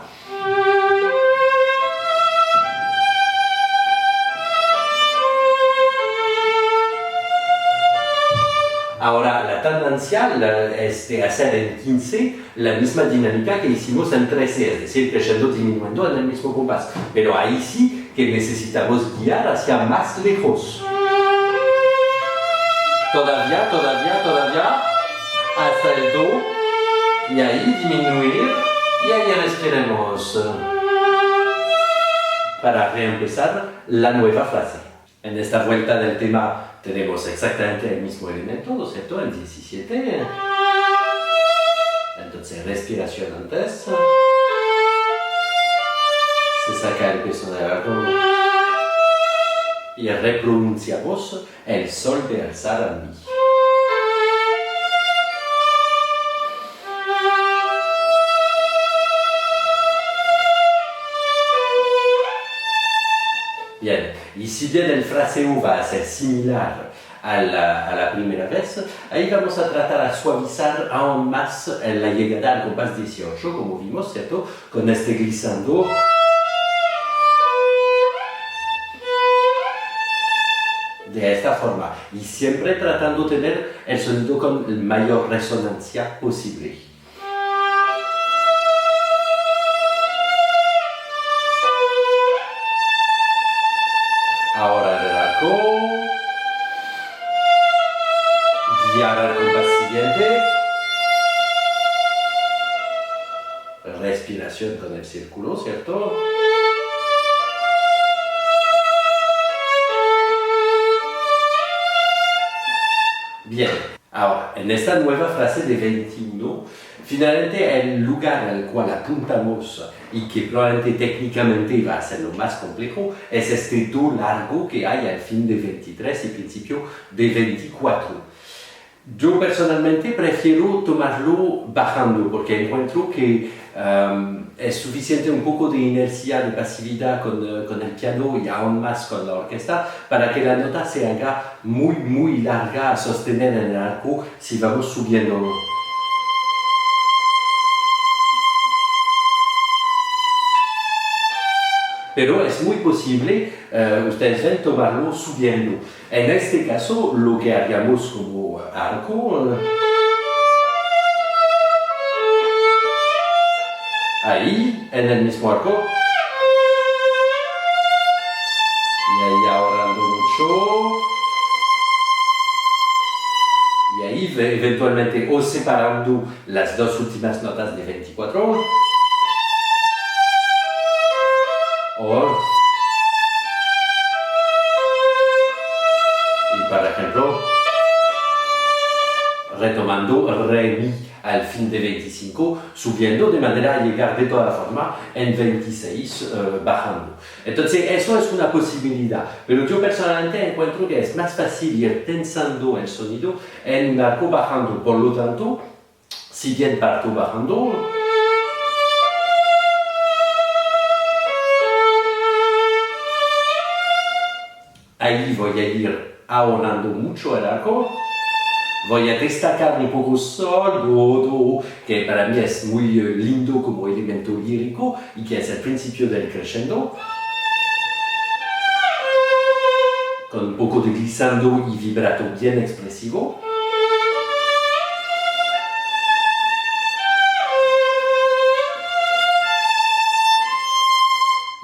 Ahora, la tendencia es de hacer en 15 la misma dinámica que hicimos en 13, es decir, creciendo, disminuyendo en el mismo compás. Pero ahí sí que necesitamos guiar hacia más lejos. Todavía, hasta el do, y ahí disminuir, y ahí respiremos. Para reempezar la nueva frase. En esta vuelta del tema tenemos exactamente el mismo elemento, ¿no es cierto? En 17. Entonces, respiración antes. Se saca el peso del arco. Y repronunciamos el sol de alzar a mi. Bien, y si bien el fraseo va a ser similar a la primera vez, ahí vamos a tratar de suavizar aún más la llegada al compás 18, como vimos, ¿cierto? Con este glissando. De esta forma, y siempre tratando de tener el sonido con la mayor resonancia posible. Ahora el arco, guiar al compás siguiente, respiración con el círculo, ¿cierto? Bien, ahora, en esta nueva frase de 21, finalmente el lugar al cual apuntamos y que probablemente técnicamente va a ser lo más complejo es este do largo que hay al fin de 23 y principio de 24. Yo personalmente prefiero tomarlo bajando porque encuentro que es suficiente un poco de inercia, de pasividad con el piano y aún más con la orquesta para que la nota se haga muy larga a sostener en el arco si vamos subiendo. Pero es muy posible, ustedes ven, tomarlo subiendo. En este caso, lo que haríamos como arco, ahí, en el mismo arco, y ahí ahorrando mucho, y ahí eventualmente o separando las dos últimas notas de 24, y por ejemplo, retomando re mi al fin de 25, subiendo de manera a llegar de toda forma en 26, bajando. Entonces, eso es una posibilidad, pero yo personalmente encuentro que es más fácil ir tensando el sonido en un arco bajando. Por lo tanto, si bien parto bajando, ahí voy a ir ahorrando mucho el arco. Voy a destacar un poco sol, do, que para mí es muy lindo como elemento lírico y que es el principio del crescendo. Con un poco de glissando y vibrato bien expresivo.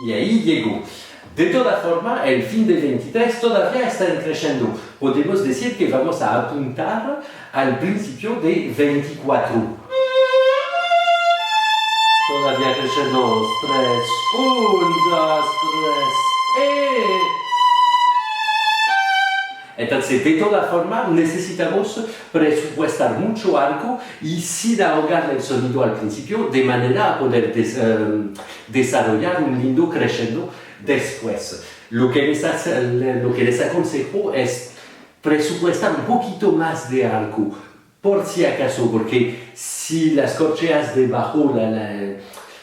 Y ahí llego. De toda forma, el fin de 23 todavía está en crescendo. Podemos decir que vamos a apuntar al principio de 24. via crescendo, 3, 1, 2, 3, Entonces, de toda forma, necesitamos presupuestar mucho arco y sin ahogar el sonido al principio, de manera a poder desarrollar un lindo crescendo después. Lo que les aconsejo es presupuestar un poquito más de arco, por si acaso, porque si las corcheas de bajo,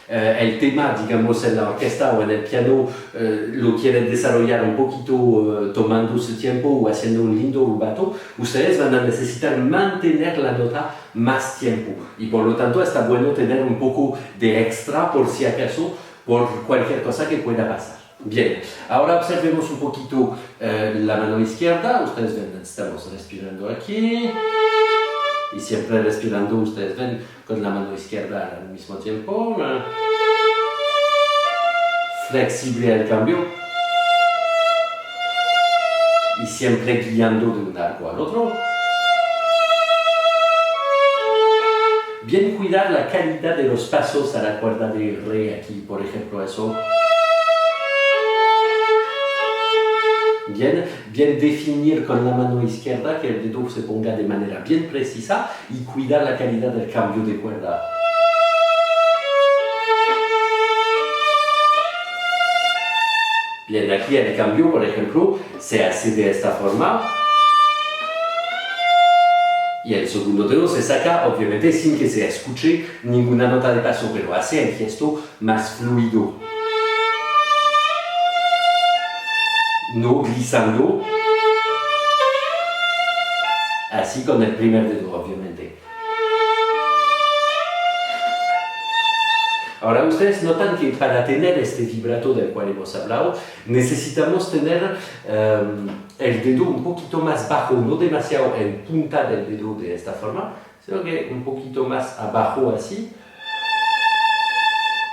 el tema, digamos, en la orquesta o en el piano, lo quieren desarrollar un poquito tomando su tiempo o haciendo un lindo rubato, ustedes van a necesitar mantener la nota más tiempo y por lo tanto está bueno tener un poco de extra por si acaso, por cualquier cosa que pueda pasar. Bien, ahora observemos un poquito la mano izquierda. Ustedes ven, estamos respirando aquí y siempre respirando, ustedes ven, con la mano izquierda al mismo tiempo. Flexible el cambio y siempre guiando de un arco al otro. Bien cuidar la calidad de los pasos a la cuerda de re aquí, por ejemplo, eso. Bien definir con la mano izquierda que el dedo se ponga de manera bien precisa y cuidar la calidad del cambio de cuerda. Bien, aquí el cambio, por ejemplo, se hace de esta forma. Y el segundo dedo se saca, obviamente, sin que se escuche ninguna nota de paso, pero hace el gesto más fluido. No glissando. Así con el primer dedo, obviamente. Ahora ustedes notan que para tener este vibrato del cual hemos hablado, necesitamos tener el dedo un poquito más bajo, no demasiado en punta del dedo de esta forma, sino que un poquito más abajo así,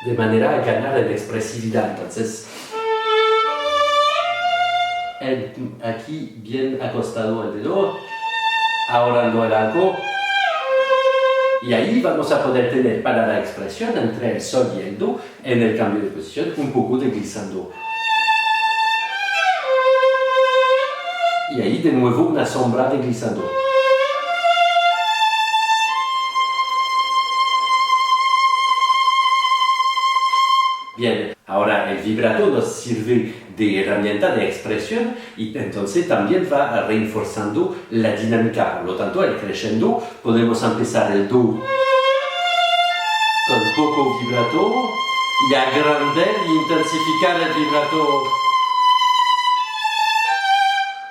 de manera a ganar en expresividad. Entonces, aquí bien acostado el dedo, ahora no el arco. Y ahí vamos a poder tener para la expresión entre el sol y el do, en el cambio de posición, un poco de glissando. Y ahí de nuevo una sombra de glissando. Bien, ahora el vibrato nos sirve de herramienta de expresión y entonces también va reforzando la dinámica. Por lo tanto, el crescendo podemos empezar el do con poco vibrato y agrandar y intensificar el vibrato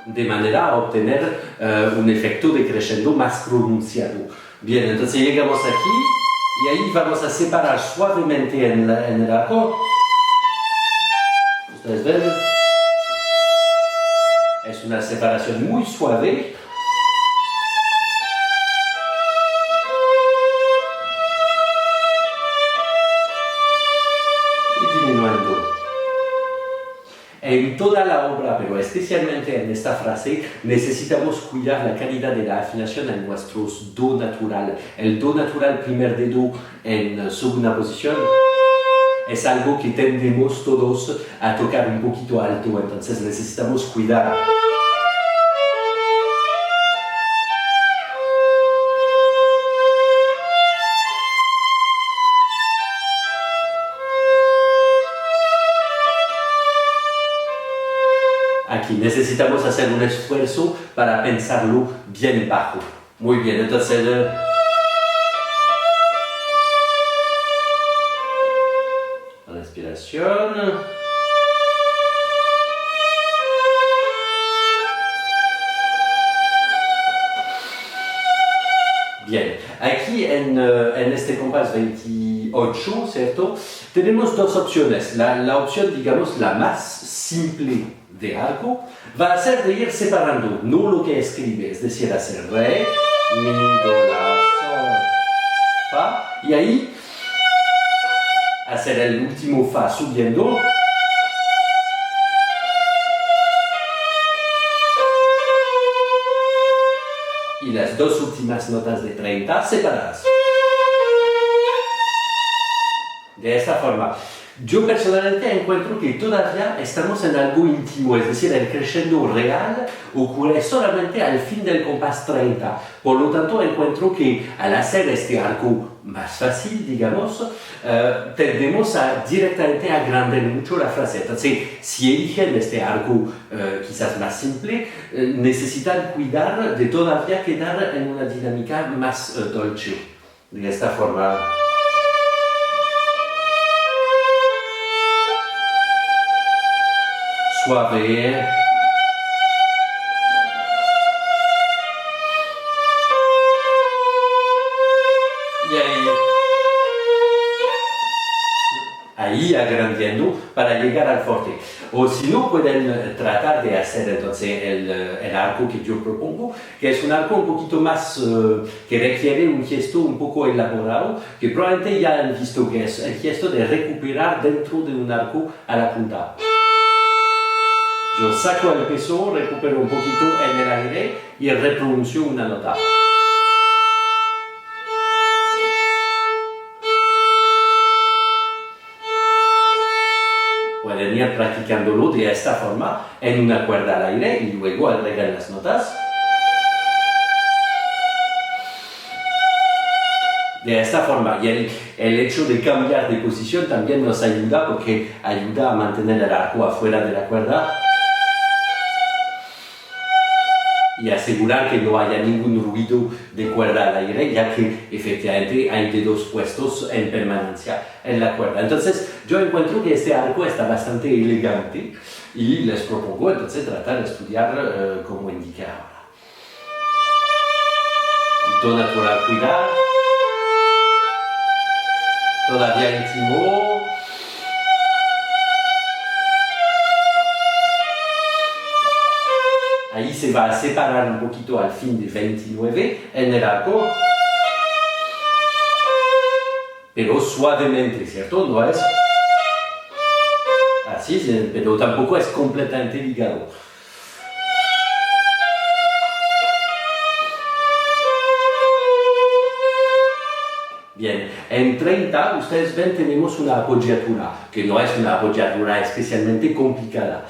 de manera a obtener un efecto de crescendo más pronunciado. Bien, entonces llegamos aquí. Y ahí vamos a separar suavemente en el arco. Ustedes ven. Es una separación muy suave. Y disminuyendo. En toda la obra, pero especialmente en esta frase, necesitamos cuidar la calidad de la afinación en nuestros do natural. El do natural, primer dedo en segunda posición, es algo que tendemos todos a tocar un poquito alto, entonces necesitamos cuidar. Aquí necesitamos hacer un esfuerzo para pensarlo bien bajo. Muy bien, entonces... respiración. Bien, aquí en este compás 28, ¿cierto? Tenemos dos opciones. La opción, digamos, la más simple de arco va a ser de ir separando, no lo que escribe, es decir, hacer re, mi, do, la, sol, fa, y ahí hacer el último fa subiendo, y las dos últimas notas de 30 separadas. de esta forma. Yo personalmente encuentro que todavía estamos en algo íntimo, es decir, el crescendo real ocurre solamente al fin del compás 30. Por lo tanto, encuentro que al hacer este arco más fácil, digamos, tendemos a directamente a agrandar mucho la frase. Entonces, si eligen este arco quizás más simple, necesitan cuidar de todavía quedar en una dinámica más dolce. De esta forma. Suave. Y ahí agrandando para llegar al forte. O si no, pueden tratar de hacer entonces el arco que yo propongo, que es un arco un poquito más, que requiere un gesto un poco elaborado, que probablemente ya han visto que es el gesto de recuperar dentro de un arco a la punta. Yo saco el peso, recupero un poquito en el aire y repronuncio una nota. Pueden ir practicándolo de esta forma en una cuerda al aire y luego agregan las notas. De esta forma, y el hecho de cambiar de posición también nos ayuda porque ayuda a mantener el arco afuera de la cuerda y asegurar que no haya ningún ruido de cuerda al aire, ya que efectivamente hay dedos puestos en permanencia en la cuerda. Entonces, yo encuentro que este arco está bastante elegante y les propongo entonces tratar de estudiar como indiqué ahora. Do natural, cuidar. Todavía íntimo. Ahí se va a separar un poquito al fin de 29 en el arco, pero suavemente, ¿cierto? No es así, pero tampoco es completamente ligado. Bien, en 30 ustedes ven tenemos una apoyatura, que no es una apoyatura especialmente complicada.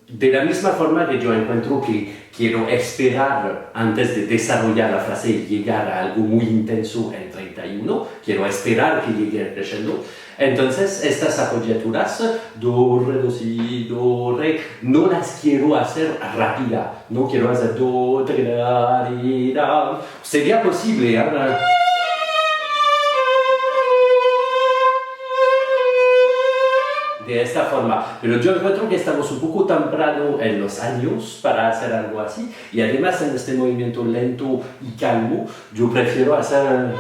De la misma forma que yo encuentro que quiero esperar antes de desarrollar la frase y llegar a algo muy intenso en 31, quiero esperar que llegue creciendo. Entonces, estas apoyaturas, do, re, do, si, do, re, no las quiero hacer rápida. No quiero hacer do, tre, la, ri, la. Sería posible, ¿eh? De esta forma, pero yo encuentro que estamos un poco temprano en los años para hacer algo así y además en este movimiento lento y calmo yo prefiero hacer,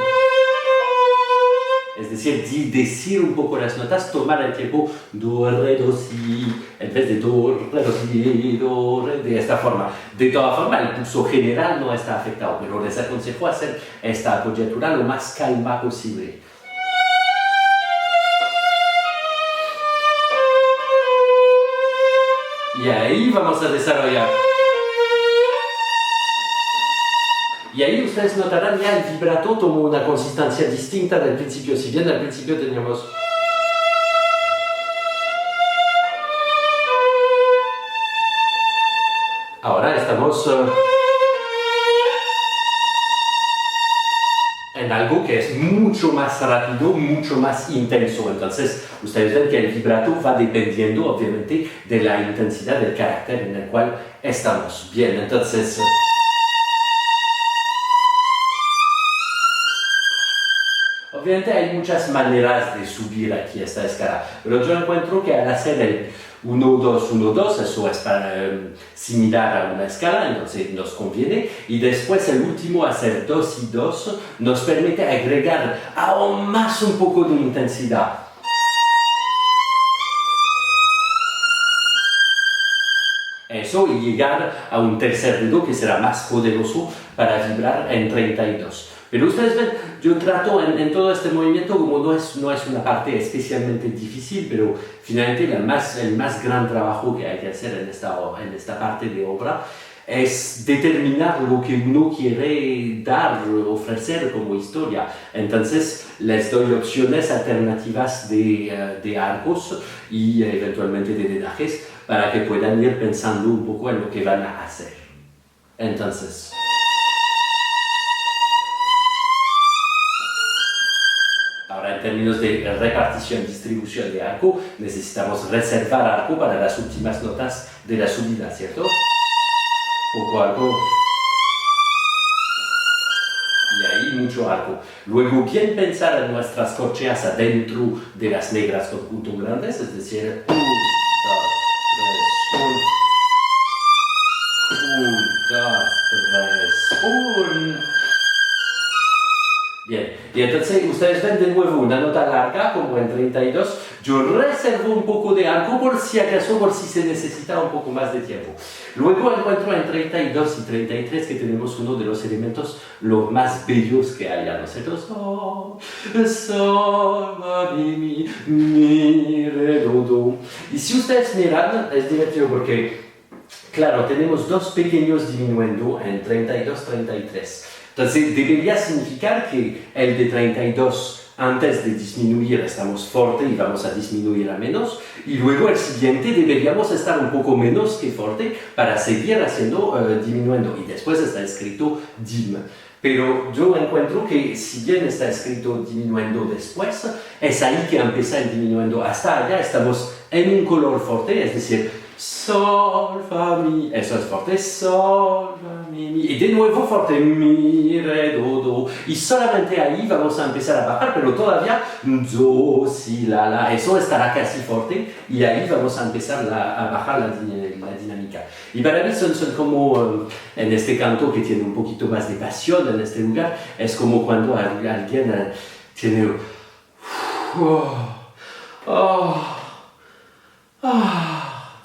es decir, decir un poco las notas, tomar el tiempo do, re, do, si, en vez de do, re, do, si, do, re, de esta forma. De todas formas, el pulso general no está afectado, pero les aconsejo hacer esta apoyatura lo más calma posible. Y ahí vamos a desarrollar. Y ahí ustedes notarán ya el vibrato toma una consistencia distinta del principio. Si bien al principio teníamos... Ahora estamos en algo que es mucho más rápido, mucho más intenso. Entonces, ustedes ven que el vibrato va dependiendo, obviamente, de la intensidad del carácter en el cual estamos. Bien, entonces... Obviamente hay muchas maneras de subir aquí esta escala, pero yo encuentro que al hacer el 1, 2, 1, 2, eso es similar a una escala, entonces nos conviene, y después el último, hacer 2 y 2, nos permite agregar aún más un poco de intensidad. Eso y llegar a un tercer dedo que será más poderoso para vibrar en 32. Pero ustedes ven, yo trato en todo este movimiento como no es una parte especialmente difícil, pero finalmente el más gran trabajo que hay que hacer en esta parte de obra es determinar lo que uno quiere dar, ofrecer como historia. Entonces les doy opciones alternativas de arcos y eventualmente de dedajes para que puedan ir pensando un poco en lo que van a hacer. Entonces, ahora en términos de repartición y distribución de arco, necesitamos reservar arco para las últimas notas de la subida, ¿cierto? Poco arco. Y ahí mucho arco. Luego, bien pensar en nuestras corcheas adentro de las negras con puntos grandes, es decir, 1, 2, 3, 1, 2, 3, 1. Bien, y entonces ustedes ven de nuevo una nota larga, como en 32. Yo reservo un poco de arco por si acaso, por si se necesita un poco más de tiempo. Luego encuentro en 32 y 33 que tenemos uno de los elementos los más bellos que hay a nosotros. Sol, la, mi, re, do, do. Y si ustedes miran, es divertido porque, claro, tenemos dos pequeños diminuendo en 32, 33. Entonces debería significar que el de 32, antes de disminuir, estamos fuerte y vamos a disminuir a menos, y luego el siguiente deberíamos estar un poco menos que fuerte para seguir haciendo disminuyendo, y después está escrito dim. Pero yo encuentro que si bien está escrito disminuyendo después, es ahí que empieza el disminuyendo. Hasta allá estamos en un color fuerte, es decir, sol, fa, mi, eso es fuerte, sol, fa, mi, y de nuevo fuerte, mi, re, do, do, y solamente ahí vamos a empezar a bajar, pero todavía, do, si, la, eso estará casi fuerte, y ahí vamos a empezar a bajar la dinámica. Y para mí son como, en este canto que tiene un poquito más de pasión en este lugar, es como cuando alguien tiene,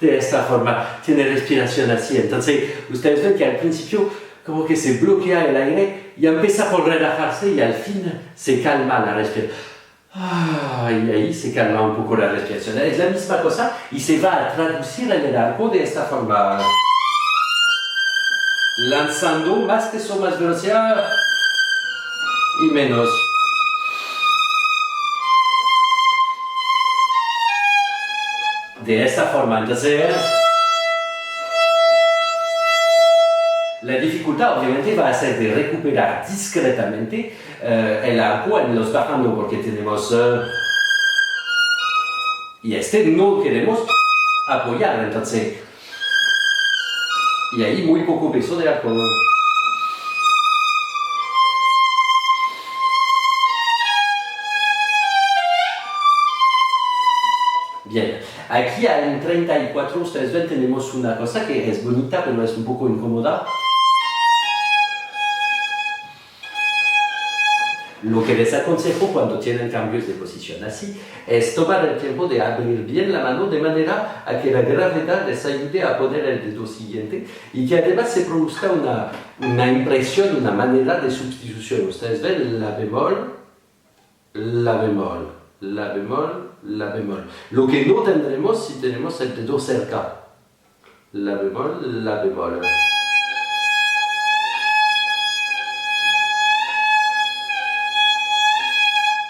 de esta forma, tiene respiración así. Entonces, ustedes ven que al principio como que se bloquea el aire y empieza por relajarse y al fin se calma la respiración. Y ahí se calma un poco la respiración. Es la misma cosa y se va a traducir en el arco de esta forma. Lanzando más peso, más velocidad y menos. De esta forma, entonces la dificultad obviamente va a ser de recuperar discretamente el arco en los bajando porque tenemos y este no queremos apoyar, entonces y ahí muy poco peso de arco. Bien, aquí en 34 ustedes ven tenemos una cosa que es bonita pero es un poco incómoda. Lo que les aconsejo cuando tienen cambios de posición así es tomar el tiempo de abrir bien la mano de manera a que la gravedad les ayude a poner el dedo siguiente y que además se produzca una impresión, una manera de sustitución. Ustedes ven la bemol, la bemol, la bemol, la bemol. Lo que no tendremos si tenemos el dedo cerca. La bemol, la bemol.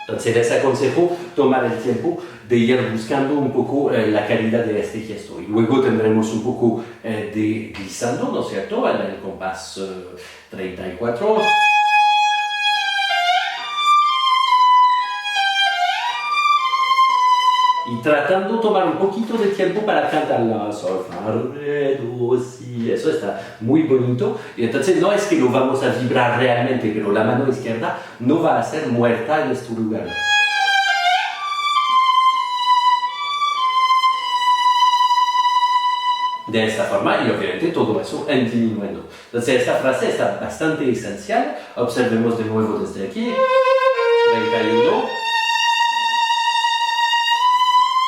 Entonces les aconsejo tomar el tiempo de ir buscando un poco la calidad de este gesto y luego tendremos un poco de glissando, ¿no es cierto?, en el compás 34. Y tratando de tomar un poquito de tiempo para cantar la sol, fa, re, do, si, eso está muy bonito. Y entonces no es que lo vamos a vibrar realmente, pero la mano izquierda no va a ser muerta en este lugar. De esta forma, y obviamente todo eso en disminuyendo. Entonces esta frase está bastante esencial. Observemos de nuevo desde aquí. 31.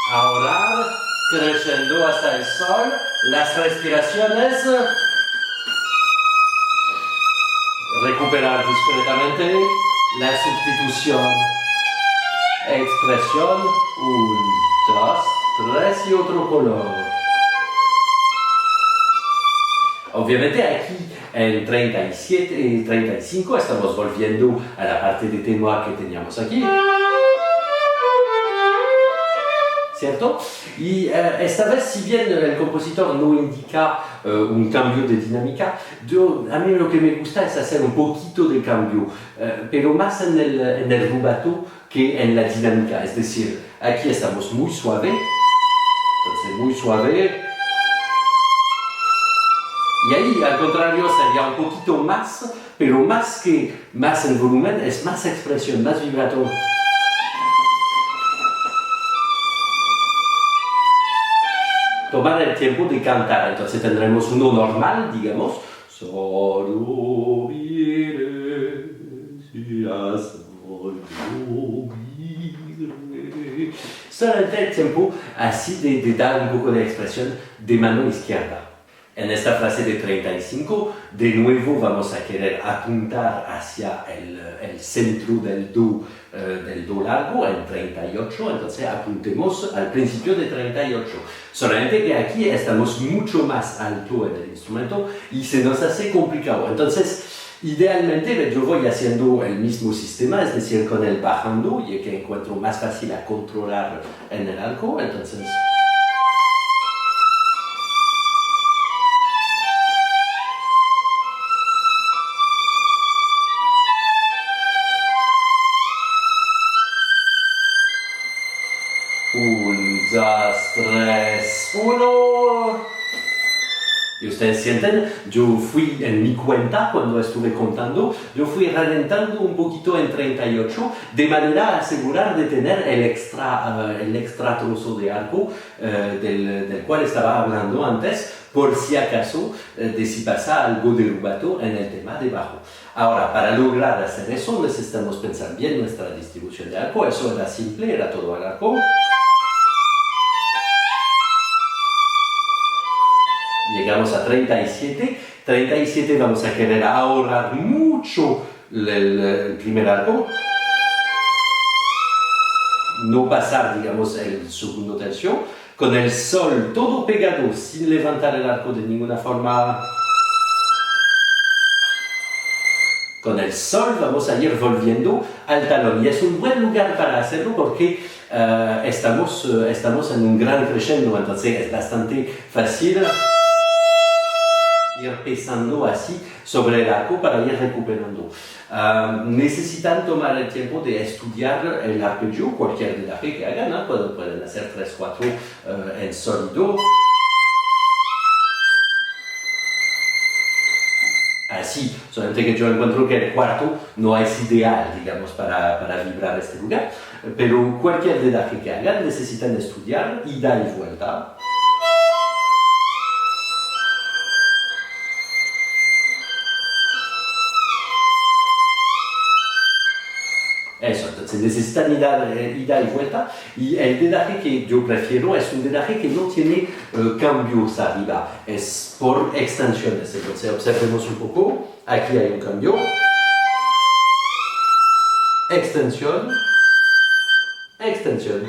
Ahora, creciendo hasta el sol, las respiraciones, recuperar discretamente la sustitución, expresión, 1, 2, 3 y otro color. Obviamente aquí en 37 y 35 estamos volviendo a la parte de tenor que teníamos aquí. ¿Cierto? Y esta vez, si bien el compositor no indica un cambio de dinámica, a mí lo que me gusta es hacer un poquito de cambio, pero más en el rubato que en la dinámica. Es decir, aquí estamos muy suave, entonces muy suave. Y ahí, al contrario, sería un poquito más, pero más en volumen, es más expresión, más vibrato. Tomar el tiempo de cantar, entonces tendremos uno normal, digamos, solo mire, solo mire. Solamente el tiempo así de dar un poco de expresión de mano izquierda. En esta frase de 35, de nuevo vamos a querer apuntar hacia el centro del do largo, en 38, entonces apuntemos al principio de 38. Solamente que aquí estamos mucho más alto en el instrumento y se nos hace complicado. Entonces, idealmente yo voy haciendo el mismo sistema, es decir, con el bajando, y que encuentro más fácil a controlar en el arco, entonces... Un, dos, tres, uno. Y ustedes sienten, yo fui en mi cuenta cuando estuve contando, yo fui ralentando un poquito en 38 de manera a asegurar de tener el extra trozo de arco del cual estaba hablando antes, por si acaso, de si pasa algo de rubato en el tema de bajo. Ahora, para lograr hacer eso necesitamos pensar bien nuestra distribución de arco. Eso era simple, era todo al arco. Llegamos a 37. 37 vamos a querer ahorrar mucho el primer arco. No pasar, digamos, el segundo tercio. Con el sol todo pegado, sin levantar el arco de ninguna forma. Con el sol vamos a ir volviendo al talón. Y es un buen lugar para hacerlo porque estamos en un gran crescendo. Entonces es bastante fácil ir pesando así sobre el arco para ir recuperando. Necesitan tomar el tiempo de estudiar el arpegio, cualquier dedaje que hagan, ¿no? Pueden hacer 3, 4 en sólido. Así, solamente que yo encuentro que el cuarto no es ideal, digamos, para vibrar este lugar, pero cualquier dedaje que hagan necesitan estudiar, ida y vuelta. Eso, entonces necesitan ida y vuelta, y el dedaje que yo prefiero es un dedaje que no tiene cambios arriba, es por extensiones. Entonces observemos un poco, aquí hay un cambio, extensión, extensión.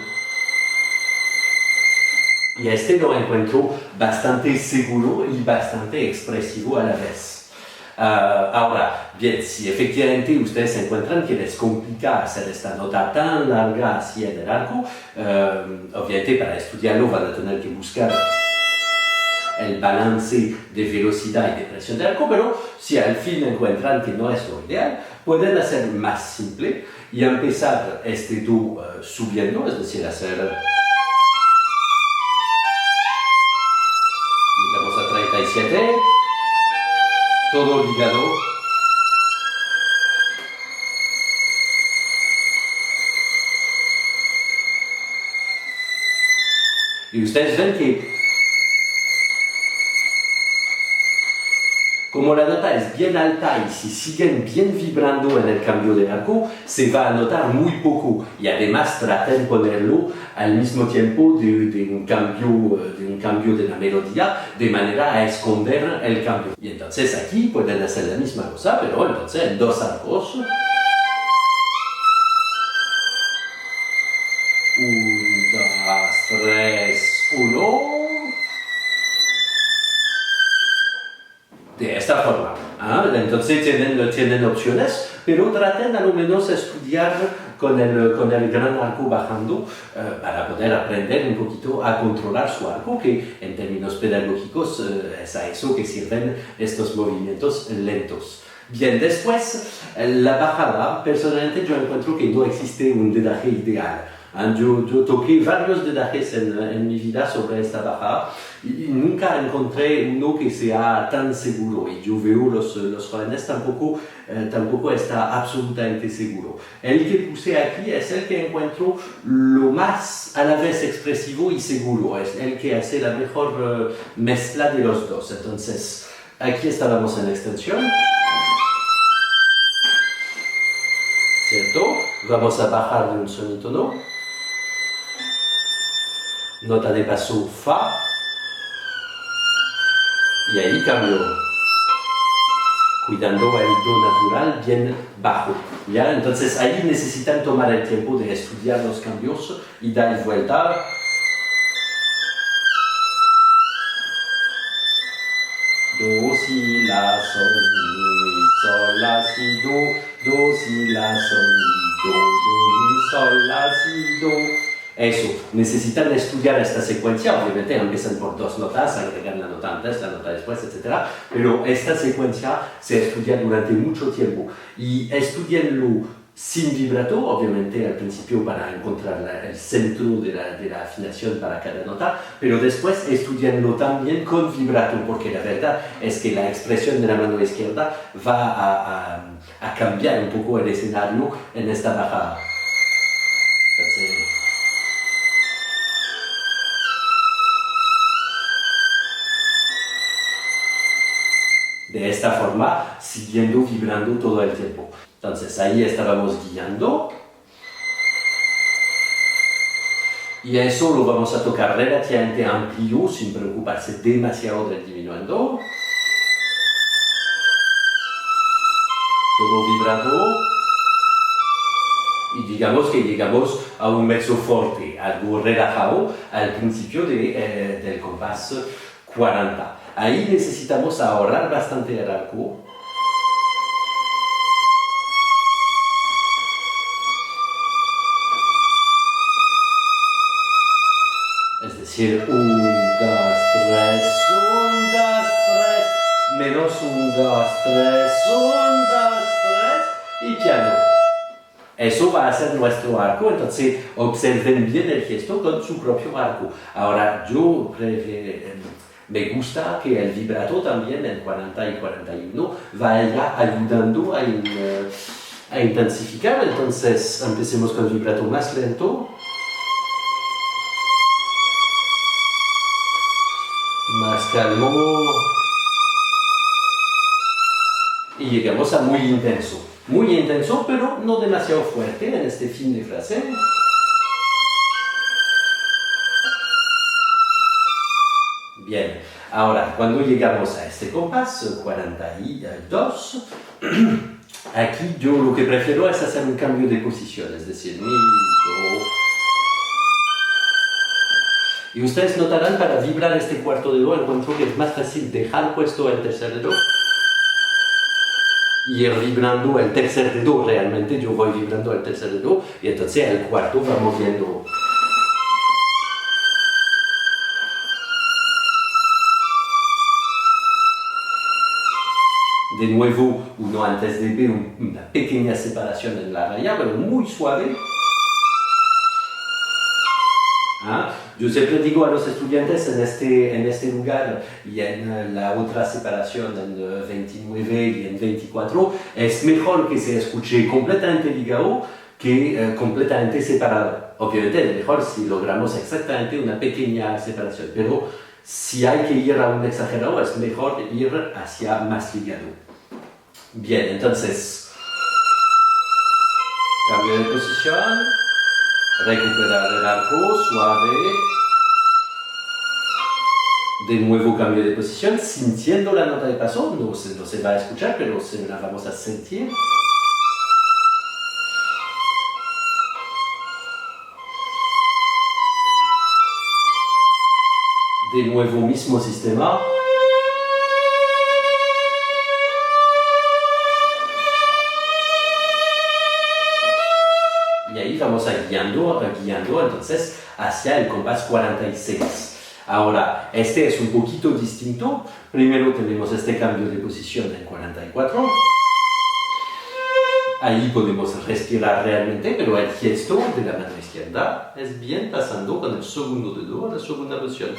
Y este lo encuentro bastante seguro y bastante expresivo a la vez. Ahora, bien, si efectivamente ustedes encuentran que les complica hacer esta nota tan larga así en el arco, obviamente para estudiarlo van a tener que buscar el balance de velocidad y de presión del arco, pero si al fin encuentran que no es lo ideal, pueden hacer más simple y empezar este do subiendo, es decir, hacer... Llegamos a 37. Todo ligado. Y ustedes ven que como la nota es bien alta y si siguen bien vibrando en el cambio de arco, se va a notar muy poco y además traten de ponerlo al mismo tiempo de un cambio de la melodía de manera a esconder el cambio. Y entonces aquí pueden hacer la misma cosa, pero entonces en dos arcos. 1, 2, 3, 1. de esta forma. Entonces tienen opciones, pero traten a lo menos estudiar con el gran arco bajando para poder aprender un poquito a controlar su arco, que en términos pedagógicos es a eso que sirven estos movimientos lentos. Bien, después la bajada, personalmente yo encuentro que no existe un dedaje ideal. Yo toqué varios dedajes en mi vida sobre esta bajada y nunca encontré uno que sea tan seguro, y yo veo los jóvenes tampoco está absolutamente seguro. El que puse aquí es el que encuentro lo más a la vez expresivo y seguro, es el que hace la mejor mezcla de los dos. Entonces, aquí estábamos en extensión, ¿cierto? Vamos a bajar de un semitono. Nota de paso Fa, y ahí cambio, cuidando el Do natural bien bajo. ¿Ya? Entonces ahí necesitan tomar el tiempo de estudiar los cambios y dar vuelta. Do, si, la, sol, mi, sol, la, si, do, si, la, sol, mi, mi, sol, la, si, do. Eso, necesitan estudiar esta secuencia, obviamente empiezan por dos notas, agregan la nota antes, la nota después, etc. Pero esta secuencia se estudia durante mucho tiempo y estudienlo sin vibrato, obviamente al principio para encontrar el centro de la afinación para cada nota, pero después estudienlo también con vibrato, porque la verdad es que la expresión de la mano izquierda va a cambiar un poco el escenario en esta bajada. Entonces, de esta forma, siguiendo vibrando todo el tiempo. Entonces ahí estábamos guiando. Y eso lo vamos a tocar relativamente amplio, sin preocuparse demasiado del diminuendo. Todo vibrando. Y digamos que llegamos a un mezzo forte, algo relajado al principio del compás 40. Ahí necesitamos ahorrar bastante el arco. Es decir, 1, 2, 3, 1, 2, 3, menos 1, 2, 3, 1, 2, 3 y piano. Eso va a ser nuestro arco, entonces observen bien el gesto con su propio arco. Ahora, me gusta que el vibrato también en 40 y 41 vaya ayudando a intensificar. Entonces empecemos con el vibrato más lento, más calmo, y llegamos a muy intenso, pero no demasiado fuerte en este fin de frase. Bien, ahora cuando llegamos a este compás 42, aquí yo lo que prefiero es hacer un cambio de posición, es decir, mi, do. Y ustedes notarán, para vibrar este cuarto de do, encuentro que es más fácil dejar puesto el tercer dedo y ir vibrando el tercer dedo. Realmente yo voy vibrando el tercer dedo y entonces el cuarto va moviendo. De nuevo, uno antes de ver una pequeña separación en la raya, pero muy suave. Yo siempre digo a los estudiantes en este lugar y en la otra separación en 29 y en 24, es mejor que se escuche completamente ligado que completamente separado. Obviamente es mejor si logramos exactamente una pequeña separación, pero si hay que ir a un exagerado, es mejor ir hacia más ligado. Bien, entonces, cambio de posición, recuperar el arco suave, de nuevo cambio de posición, sintiendo la nota de paso, no se va a escuchar, pero se la vamos a sentir. De nuevo mismo sistema. guiando entonces hacia el compás 46. Ahora, este es un poquito distinto. Primero tenemos este cambio de posición en 44. Ahí podemos respirar realmente, pero el gesto de la mano izquierda es bien pasando con el segundo dedo a la segunda posición.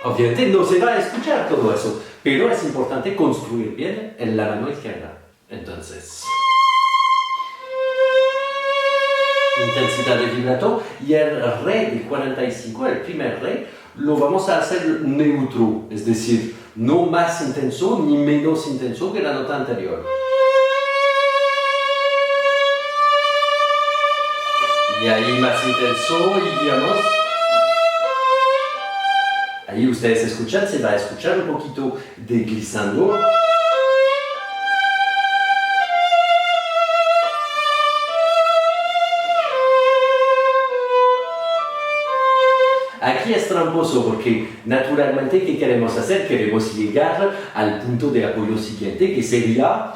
Obviamente no se va a escuchar todo eso, pero es importante construir bien en la mano izquierda. Entonces, intensidad de vibrato y el re de 45, el primer re, lo vamos a hacer neutro, es decir, no más intenso ni menos intenso que la nota anterior. Y ahí más intenso y digamos, ahí ustedes escuchan, se va a escuchar un poquito de glissando. Aquí es tramposo porque naturalmente ¿qué queremos hacer? Queremos llegar al punto de apoyo siguiente que sería...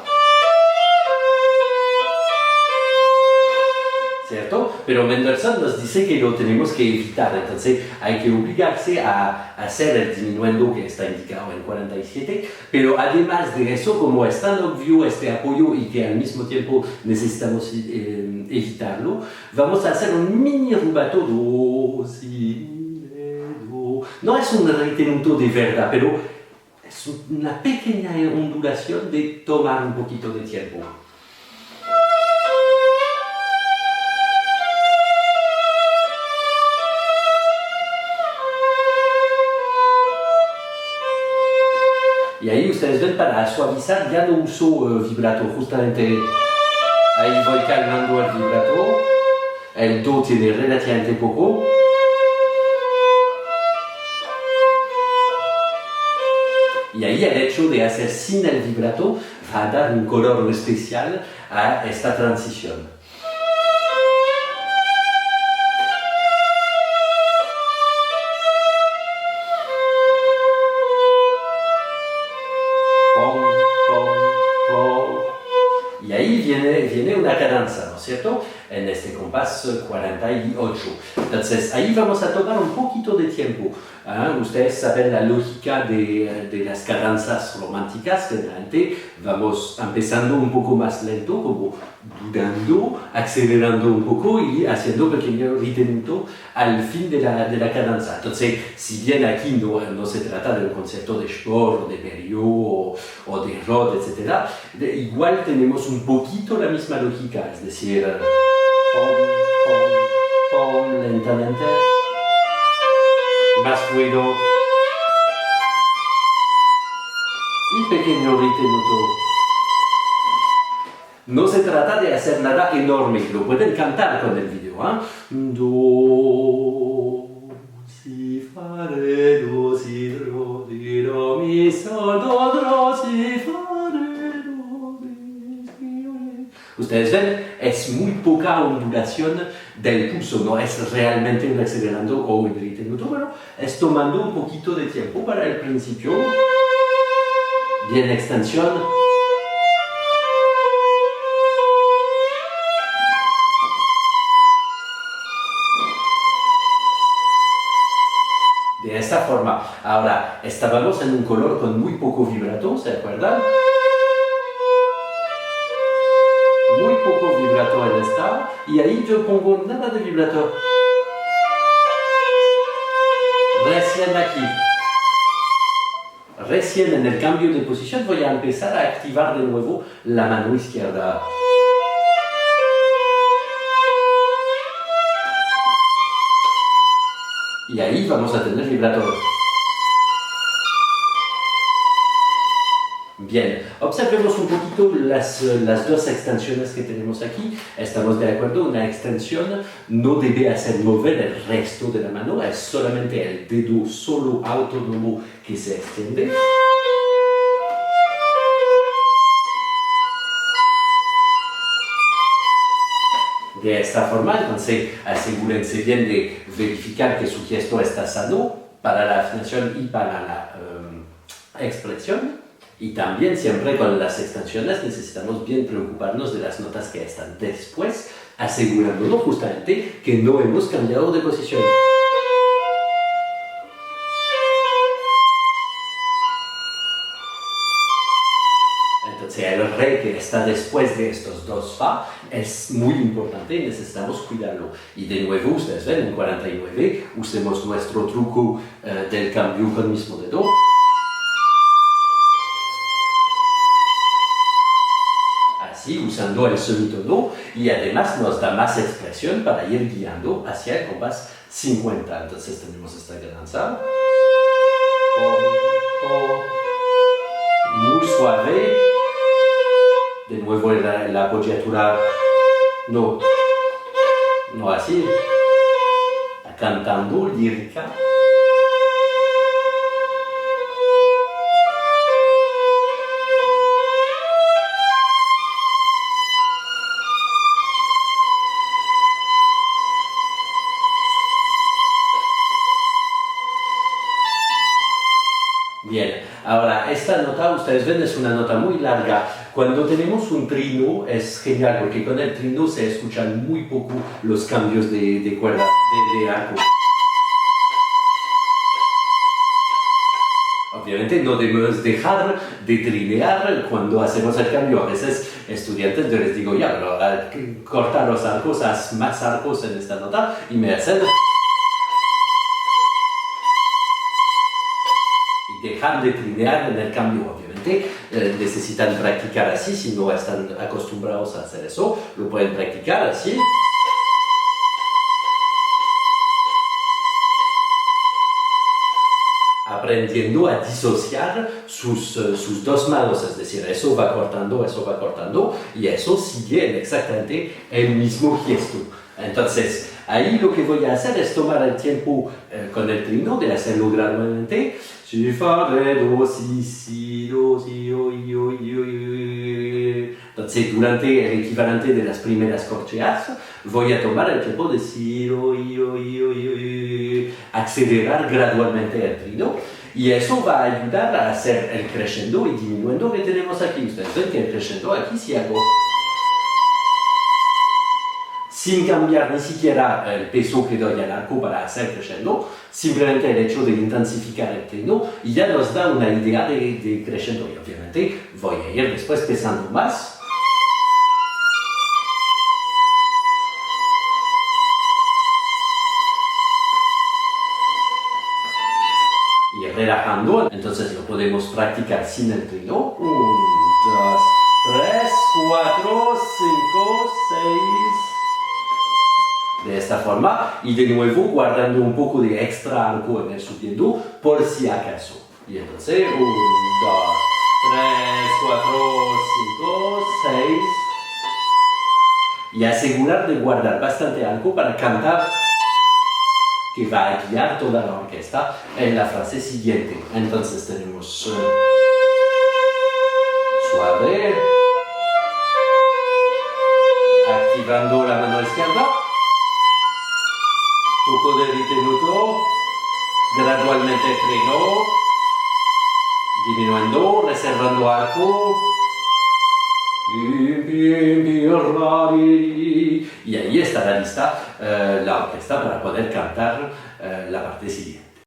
¿Cierto? Pero Mendelssohn nos dice que lo tenemos que evitar, entonces hay que obligarse a hacer el diminuendo que está indicado en 47, pero además de eso, como es tan obvio este apoyo y que al mismo tiempo necesitamos evitarlo, vamos a hacer un mini rubato do, si, do. No es un retenuto de verdad, pero es una pequeña ondulación de tomar un poquito de tiempo. Y ahí ustedes ven, para suavizar ya no uso vibrato, justamente ahí voy calmando el vibrato, el do tiene relativamente poco. Y ahí el hecho de hacer sin el vibrato va a dar un color especial a esta transición. Y ahí viene una cadenza, ¿no es cierto? En este compás 48. Entonces, ahí vamos a tomar un poquito de tiempo. Ustedes saben la lógica de las cadenzas románticas. Generalmente vamos empezando un poco más lento, como dudando, acelerando un poco y haciendo un pequeño retenuto al fin de la cadenza. Entonces, si bien aquí no se trata de un concierto de Spohr, de Berlioz o de Roth, etc., igual tenemos un poquito la misma lógica, es decir, pom, pom, pom, lentamente, más ruido y pequeño retenuto. No se trata de hacer nada enorme, lo pueden cantar con el video. Do, si, fa, re, do, si, do, di, do, mi, sol, do, do, si, fa, re, do, mi, si, re. Ustedes ven, es muy poca ondulación del pulso, no es realmente un acelerando o un retenuto, pero es tomando un poquito de tiempo para el principio. Bien extensión. De esta forma. Ahora, estábamos en un color con muy poco vibrato, ¿se acuerdan? Muy poco vibrato en esta, y ahí yo pongo nada de vibrato. Recién aquí. Recién en el cambio de posición voy a empezar a activar de nuevo la mano izquierda. Y ahí vamos a tener vibrato. Bien, observemos un poquito las dos extensiones que tenemos aquí. Estamos de acuerdo, una extensión no debe hacer mover el resto de la mano, es solamente el dedo solo autónomo que se extiende. De esta forma, entonces asegúrense bien de verificar que su gesto está sano para la afinación y para la expresión. Y también siempre con las extensiones necesitamos bien preocuparnos de las notas que están después, asegurándonos justamente que no hemos cambiado de posición. Entonces el re que está después de estos dos fa es muy importante y necesitamos cuidarlo. Y de nuevo, ustedes ven, en 49 usemos nuestro truco del cambio con el mismo dedo. Así, usando el semitono, y además nos da más expresión para ir guiando hacia el compás 50. Entonces tenemos esta danza. Muy suave. De nuevo la apoyatura, no así, cantando lírica. Bien, ahora esta nota, ustedes ven, es una nota muy larga. Cuando tenemos un trino es genial porque con el trino se escuchan muy poco los cambios de cuerda, de arco. Obviamente no debemos dejar de trinear cuando hacemos el cambio. A veces estudiantes yo les digo, ya, pero corta los arcos, haz más arcos en esta nota y me hacen... dejar de trinear en el cambio, obviamente. Necesitan practicar así, si no están acostumbrados a hacer eso, lo pueden practicar así. Aprendiendo a disociar sus dos manos, es decir, eso va cortando, y eso sigue exactamente el mismo gesto. Entonces, ahí lo que voy a hacer es tomar el tiempo con el trino, de hacerlo gradualmente. Si, fa, re, do, si, do, si, o, i, i. Entonces, durante el equivalente de las primeras corcheas, voy a tomar el tiempo de si, do, i, acelerar gradualmente el trino. Y eso va a ayudar a hacer el crescendo y disminuyendo que tenemos aquí. Ustedes ven que el crescendo aquí si hago sin cambiar ni siquiera el peso que doy al arco para hacer crescendo, simplemente el hecho de intensificar el trino y ya nos da una idea de crescendo. Y obviamente voy a ir después pesando más. Y relajando, entonces lo podemos practicar sin el trino. 1, 2, 3, 4, 5, 6... de esta forma, y de nuevo guardando un poco de extra arco en el subiendo por si acaso. Y entonces 1, 2, 3, 4, 5, 6, y asegurar de guardar bastante arco para cantar, que va a guiar toda la orquesta en la frase siguiente. Entonces tenemos suave, activando la mano izquierda, poco de ritenuto, gradualmente trino, disminuyendo, reservando arco, y ahí estará lista la orquesta para poder cantar la parte siguiente.